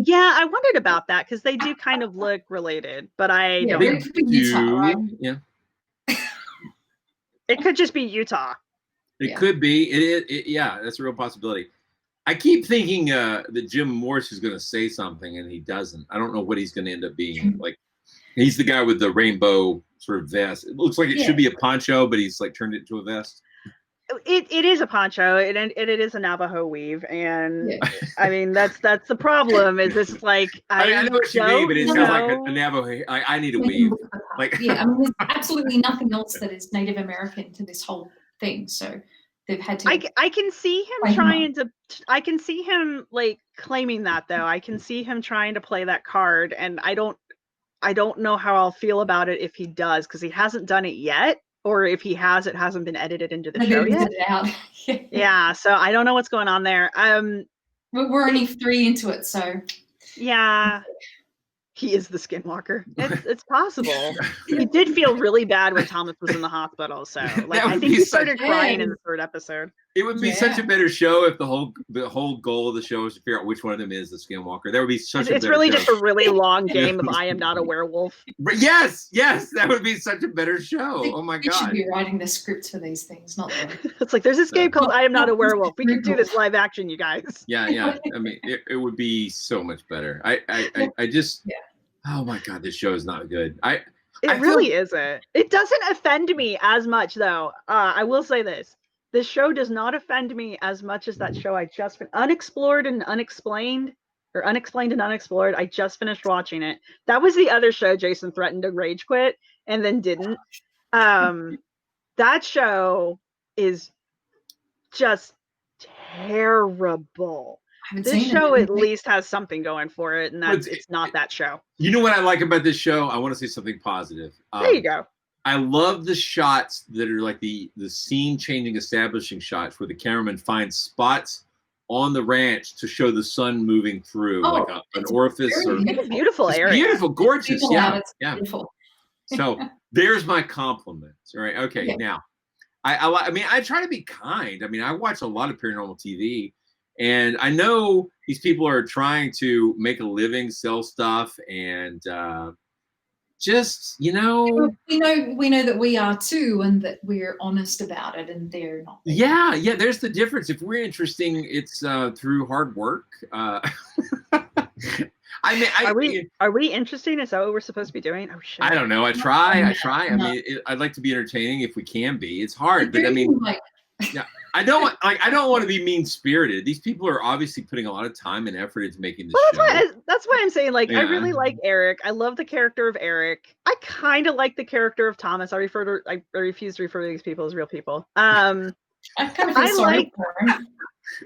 Yeah, I wondered about that, because they do kind of look related, but I don't know. It could be Utah, right? Yeah. It could just be Utah. It could be. It is. Yeah, that's a real possibility. I keep thinking that Jim Morse is going to say something, and he doesn't. I don't know what he's going to end up being. Like, he's the guy with the rainbow sort of vest. It looks like it should be a poncho, but he's like turned it into a vest. It is a poncho, and it is a Navajo weave, and I mean that's the problem. Is it's like I know what you mean, but it sounds like a Navajo. I need a weave. Like, I mean, there's absolutely nothing else that is Native American to this whole thing, so they've had to. I can see him trying to. I can see him like claiming that, though. I can see him trying to play that card, and I don't know how I'll feel about it if he does, because he hasn't done it yet. Or if he has, it hasn't been edited into the show yet. Yeah, so I don't know what's going on there. We're only 3 into it, so yeah, he is the Skinwalker. It's possible. He did feel really bad when Thomas was in the hospital, so like I think he started crying in the 3rd episode. It would be such a better show if the whole goal of the show is to figure out which one of them is the Skinwalker. That would be such a better show. It's really just a really long game of I am not a werewolf. Yes, that would be such a better show. Oh my God. You should be writing the scripts for these things, not them. It's like, there's this game called I Am Not a Werewolf. We can do this live action, you guys. Yeah. I mean, it would be so much better. I just, oh my God, this show is not good. It really isn't. It doesn't offend me as much, though. I will say this. This show does not offend me as much as that show I just Unexplored and Unexplained, or Unexplained and Unexplored. I just finished watching it. That was the other show Jason threatened to rage quit and then didn't. That show is just terrible. This show at least has something going for it, and that's it's not that show. You know what I like about this show? I want to say something positive. There you go. I love the shots that are like the scene-changing establishing shots where the cameraman finds spots on the ranch to show the sun moving through, like an orifice. It's a beautiful area. Beautiful, gorgeous. Yeah. Beautiful. So there's my compliments. All right. Okay. Now, I mean, I try to be kind. I mean, I watch a lot of paranormal TV, and I know these people are trying to make a living, sell stuff, and just, we know that we are too, and that we're honest about it, and they're not. Yeah, there's the difference. If we're interesting, it's through hard work. I mean, are we interesting? Is that what we're supposed to be doing? Oh shit! I don't know. I try. I mean, I'd like to be entertaining if we can be. It's hard, but I mean, yeah. I don't want to be mean-spirited. These people are obviously putting a lot of time and effort into making this show. That's why I'm saying, like, I really like Eric. I love the character of Eric. I kind of like the character of Thomas. I refuse to refer to these people as real people. I kind of feel sorry for him.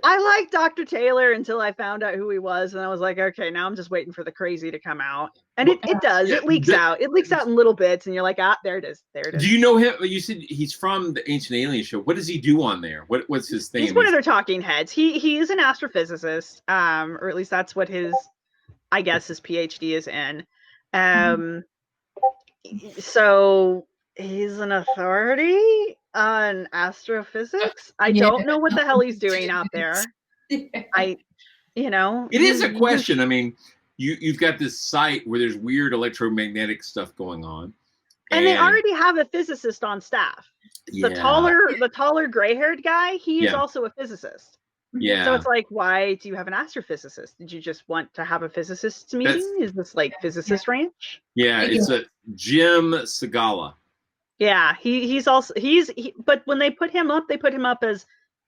I liked Dr. Taylor until I found out who he was, and I was like, okay, now I'm just waiting for the crazy to come out. And it does. It leaks out. It leaks out in little bits, and you're like, there it is. There it is. Do you know him? You said he's from the Ancient Alien show. What does he do on there? What's his thing? He's one of their talking heads. He is an astrophysicist, or at least that's what his PhD is in. So he's an authority on astrophysics. I don't know what the hell he's doing out there. It is a question. I mean, you've got this site where there's weird electromagnetic stuff going on, and they already have a physicist on staff. The taller gray-haired guy, he is also a physicist. Yeah. So it's like, why do you have an astrophysicist? Did you just want to have a physicist meeting? Is this like Physicist Ranch? Yeah, it's a Jim Segala. Yeah, but when they put him up as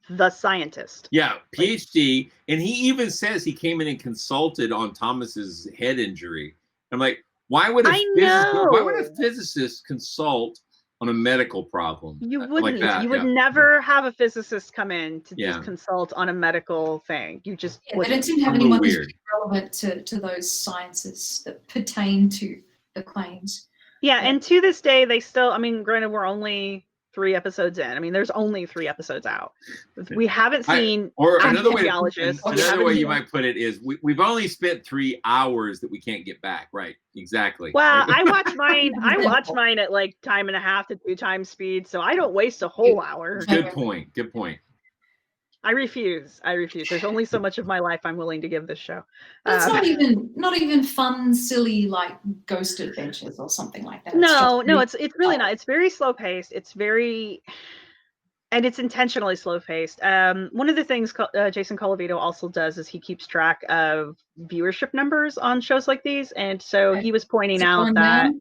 the scientist. Yeah, PhD, and he even says he came in and consulted on Thomas's head injury. I'm like, why would a physicist consult on a medical problem? You wouldn't. Like that? You would never have a physicist come in to just consult on a medical thing. You just they don't seem to have anyone who's relevant to those sciences that pertain to the claims. Yeah, and to this day, they still, granted, we're only 3 episodes in. There's only 3 episodes out. We haven't seen another way you might put it is we've only spent 3 hours that we can't get back. Right. Exactly. Well, I watch mine at like 1.5 to 2 times speed, so I don't waste a whole hour. Good point. I refuse. There's only so much of my life I'm willing to give this show. It's not even fun, silly like Ghost Adventures or something like that. It's really not. It's very slow paced. It's intentionally slow paced. One of the things Jason Colavito also does is he keeps track of viewership numbers on shows like these, and so he was pointing out that.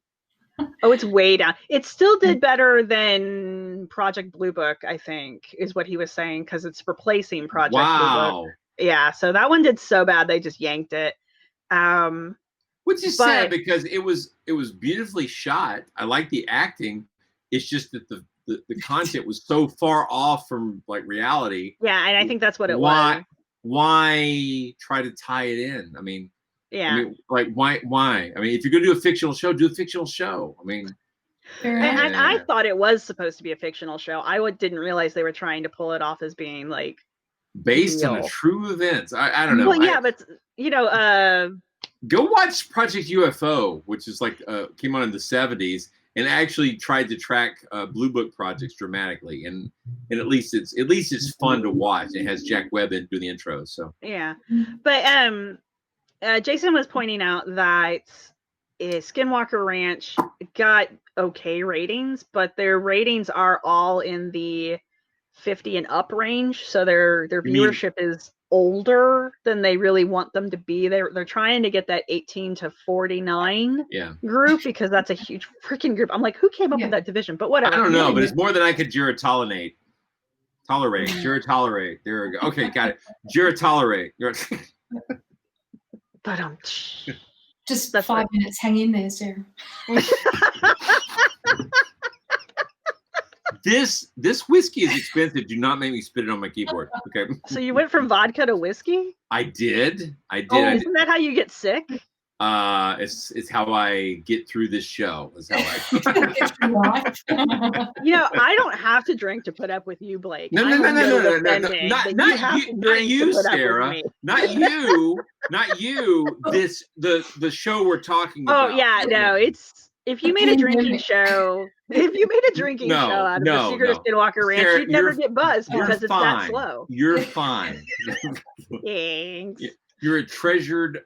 Oh, it's way down. It still did better than Project Blue Book, I think, is what he was saying, because it's replacing Project Blue Book. Yeah, so that one did so bad they just yanked it. Which is sad because it was beautifully shot. I like the acting. It's just that the content was so far off from like reality. Yeah, and I think that's what it was. Why try to tie it in? Yeah. Why? If you're going to do a fictional show, do a fictional show. And I thought it was supposed to be a fictional show. I didn't realize they were trying to pull it off as being like based on a true events. I don't know. Well, yeah, but go watch Project UFO, which is like came on in the 70s and actually tried to track Blue Book projects dramatically, and at least it's fun to watch. It has Jack Webb in doing the intro. So yeah, but Jason was pointing out that Skinwalker Ranch got okay ratings, but their ratings are all in the 50 and up range. So their viewership is older than they really want them to be. They're trying to get that 18 to 49 group, because that's a huge freaking group. I'm like, who came up with that division? But whatever. I don't know, but it's more than I could tolerate. There we go. Okay, got it. Tolerate. But just 5 minutes. Hang in there, Sarah. This whiskey is expensive. Do not make me spit it on my keyboard. Okay. So you went from vodka to whiskey? I did. Oh, isn't that how you get sick? It's how I get through this show. Is how I don't have to drink to put up with you, Blake. No. Not you, Sarah. Not you. Not you. The show we're talking about. Oh yeah, no, it's if you made a drinking show. If you made a drinking show out of the Secret of Skinwalker Ranch, Sarah, you'd never get buzzed because it's that slow. You're fine. Thanks. You're a treasured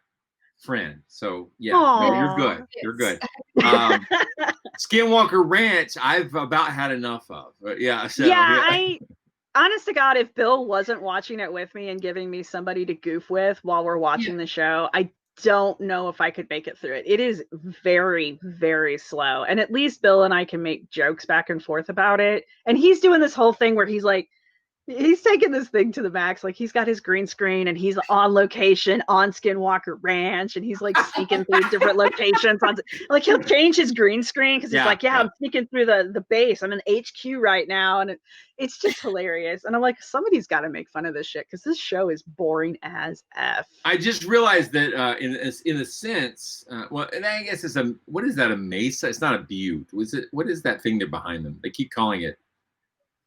friend. So yeah, no, you're good. You're good. Skinwalker Ranch, I've about had enough of. I honest to God, if Bill wasn't watching it with me and giving me somebody to goof with while we're watching the show, I don't know if I could make it through it. It is very, very slow. And at least Bill and I can make jokes back and forth about it. And he's doing this whole thing where he's like, He's taking this thing to the max. Like, he's got his green screen and he's on location on Skinwalker Ranch, and he's like sneaking through different locations. Like, he'll change his green screen because he's like, I'm sneaking through the base. I'm in HQ right now, and it's just hilarious. And I'm like, somebody's got to make fun of this shit because this show is boring as F. I just realized that in a sense, well, and I guess it's what is that, a mesa? It's not a butte. What is that thing there behind them? They keep calling it.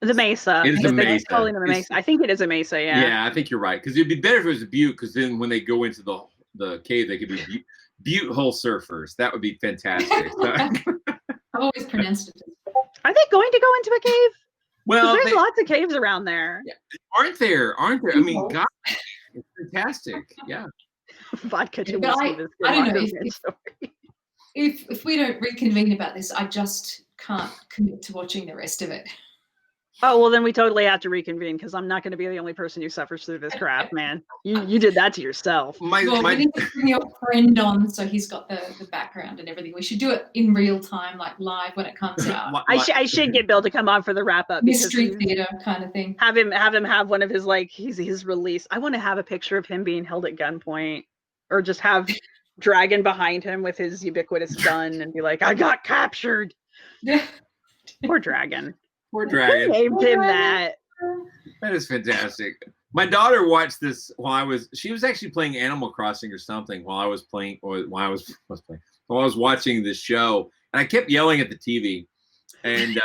The mesa. It is a mesa. Calling them a mesa. I think it is a mesa. Yeah. Yeah, I think you're right. Because it'd be better if it was a butte. Because then when they go into the cave, they could be butte hole surfers. That would be fantastic. I've always pronounced it. Are they going to go into a cave? Well, there's lots of caves around there. Yeah. Aren't there? I mean, God, it's fantastic. Yeah. Vodka to I don't know if we don't reconvene about this, I just can't commit to watching the rest of it. Oh, well, then we totally have to reconvene because I'm not going to be the only person who suffers through this crap, man. You did that to yourself. We need to bring your friend on so he's got the background and everything. We should do it in real time, like live when it comes out. I should get Bill to come on for the wrap up. Mystery theater kind of thing. Have him have one of his, like, his release. I want to have a picture of him being held at gunpoint, or just have Dragon behind him with his ubiquitous gun and be like, I got captured. Yeah. Poor Dragon. Poor Dragon. Who named him that? That is fantastic. My daughter watched this she was actually playing Animal Crossing or something while I was watching this show, and I kept yelling at the TV, and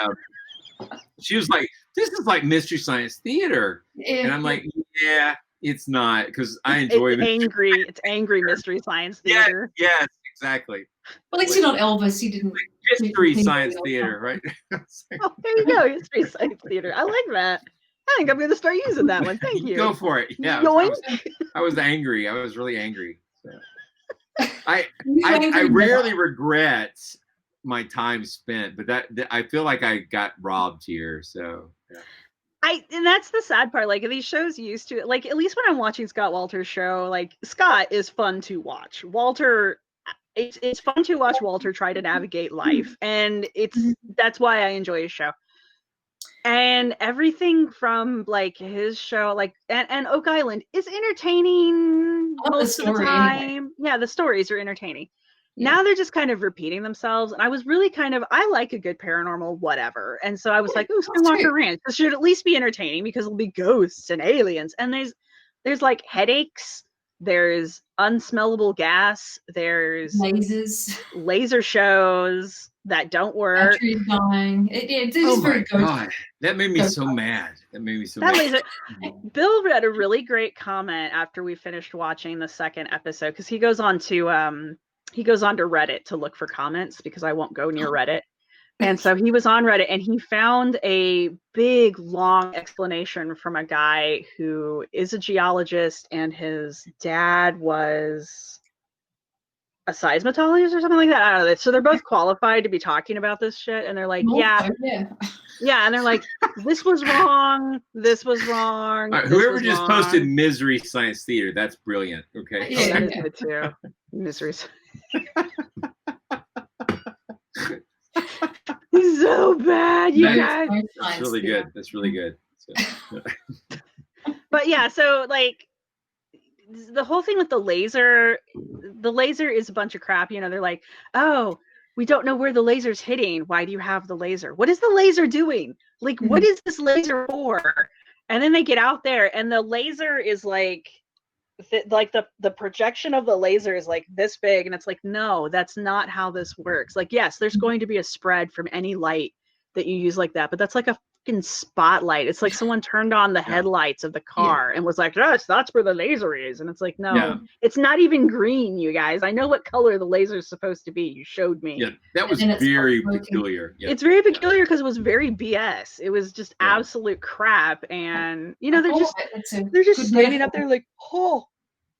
she was like, "This is like Mystery Science Theater," and I'm like, "Yeah, it's not," because I enjoy it. It's angry Mystery Science Theater. Yes, exactly. Well, at least you're not Elvis. You didn't. Mystery Science Theater, right? Oh, there you go. Mystery Science Theater. I like that. I think I'm going to start using that one. Thank you. Go for it. Yeah. I was angry. I was really angry. So. I rarely regret my time spent, but that I feel like I got robbed here. So. Yeah. And that's the sad part. Like, these shows used to, like, at least when I'm watching Scott Walter's show, like, Scott is fun to watch. Walter. It's fun to watch Walter try to navigate life, and that's why I enjoy his show. And everything from, like, his show, like, and Oak Island is entertaining most of the time. Anyway. Yeah, the stories are entertaining. Yeah. Now they're just kind of repeating themselves, and I was really I like a good paranormal whatever, and so I was like, oh, Skinwalker Ranch, this should at least be entertaining because it'll be ghosts and aliens, and there's like headaches. There's unsmellable gas. There's laser shows that don't work. Batteries dying. It is very good. God, that made me so mad. Bill read a really great comment after we finished watching the second episode, because he goes on to Reddit to look for comments because I won't go near Reddit. And so he was on Reddit and he found a big, long explanation from a guy who is a geologist, and his dad was a seismologist or something like that. I don't know. So they're both qualified to be talking about this shit. And they're like, yeah. And they're like, this was wrong. This was wrong. Right, whoever just posted Misery Science Theater, that's brilliant. Okay. Yeah, that is good too. Misery. So bad, you guys. That's really good. That's really good. So. But yeah, so like the whole thing with the laser is a bunch of crap. You know, they're like, oh, we don't know where the laser's hitting. Why do you have the laser? What is the laser doing? Like, what is this laser for? And then they get out there and the laser is like the projection of the laser is like this big, and it's like, no, that's not how this works. Like, yes, there's going to be a spread from any light that you use like that, but that's like a fucking spotlight. It's like someone turned on the headlights of the car and was like, yes, that's where the laser is. And it's like, no, it's not even green, you guys. I know what color the laser is supposed to be. You showed me. Yeah, that was very peculiar. Yeah. It's very peculiar because it was very BS. It was just absolute crap. And you know, they're just standing up there like, oh,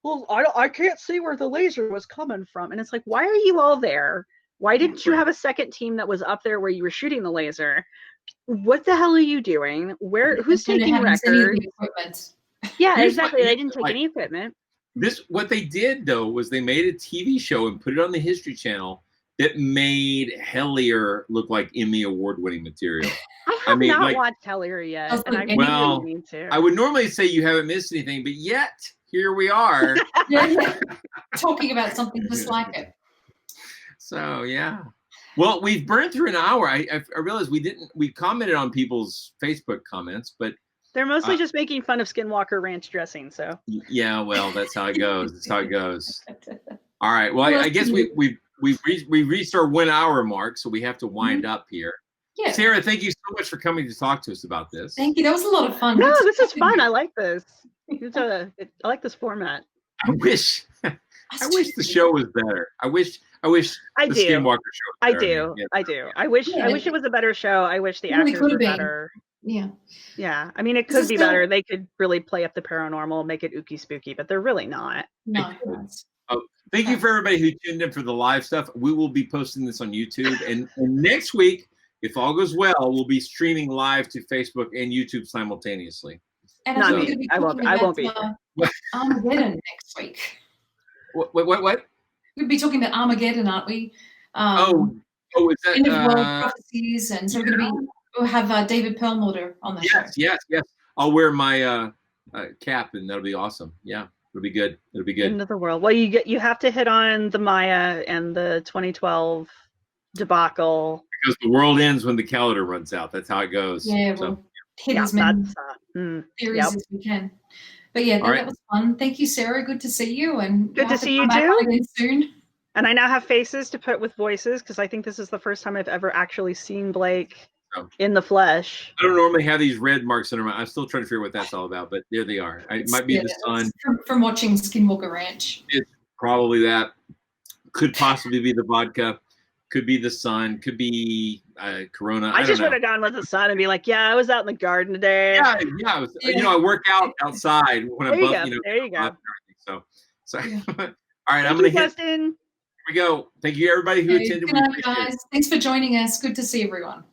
well, I can't see where the laser was coming from. And it's like, why are you all there? Why didn't you have a second team that was up there where you were shooting the laser? What the hell are you doing? Who's taking records? Yeah, exactly. They didn't take any equipment. What they did though was they made a TV show and put it on the History Channel that made Hellier look like Emmy award-winning material. I have not watched Hellier yet, and I really need to. I would normally say you haven't missed anything, but yet here we are. Talking about something just like it. So yeah. Well, we've burned through an hour. I realized we commented on people's Facebook comments, but they're mostly just making fun of Skinwalker Ranch dressing. So yeah, well, that's how it goes. That's how it goes. All right. Well, I guess we've reached our 1 hour mark, so we have to wind up here. Yeah. Sarah, thank you so much for coming to talk to us about this. Thank you. That was a lot of fun. No, this is fun. I like this. I like this format. I wish the show was better. I wish the Skinwalker show was better. I do. I wish it was a better show. I wish the actors were better. Yeah. Yeah. I mean, it could be better. They could really play up the paranormal, make it ooky spooky, but they're really not. No. Thank you for everybody who tuned in for the live stuff. We will be posting this on YouTube, and next week, if all goes well, we'll be streaming live to Facebook and YouTube simultaneously. And I won't be. Armageddon next week. What? We'll be talking about Armageddon, aren't we? Is that end of world prophecies, and so we'll have David Perlmutter on the show. Yes. I'll wear my cap, and that'll be awesome. Yeah. It'll be good. End of the world. Well, you have to hit on the Maya and the 2012 debacle. Because the world ends when the calendar runs out. That's how it goes. Yeah, we'll hit as many theories as we can. But yeah, that was fun. Thank you, Sarah. Good to see you. And good to see you too. Soon. And I now have faces to put with voices because I think this is the first time I've ever actually seen Blake in the flesh. I don't normally have these red marks under my. I'm still trying to figure out what that's all about, but there they are. It might be the sun from watching Skinwalker Ranch. It's probably that. Could possibly be the vodka. Could be the sun. Could be Corona. I just would have gone with the sun and be like, "Yeah, I was out in the garden today." Yeah. I work out outside when I'm there you go. So all right, I'm gonna hit. Justin. Here we go. Thank you, everybody who attended. Good night, guys. Thanks for joining us. Good to see everyone.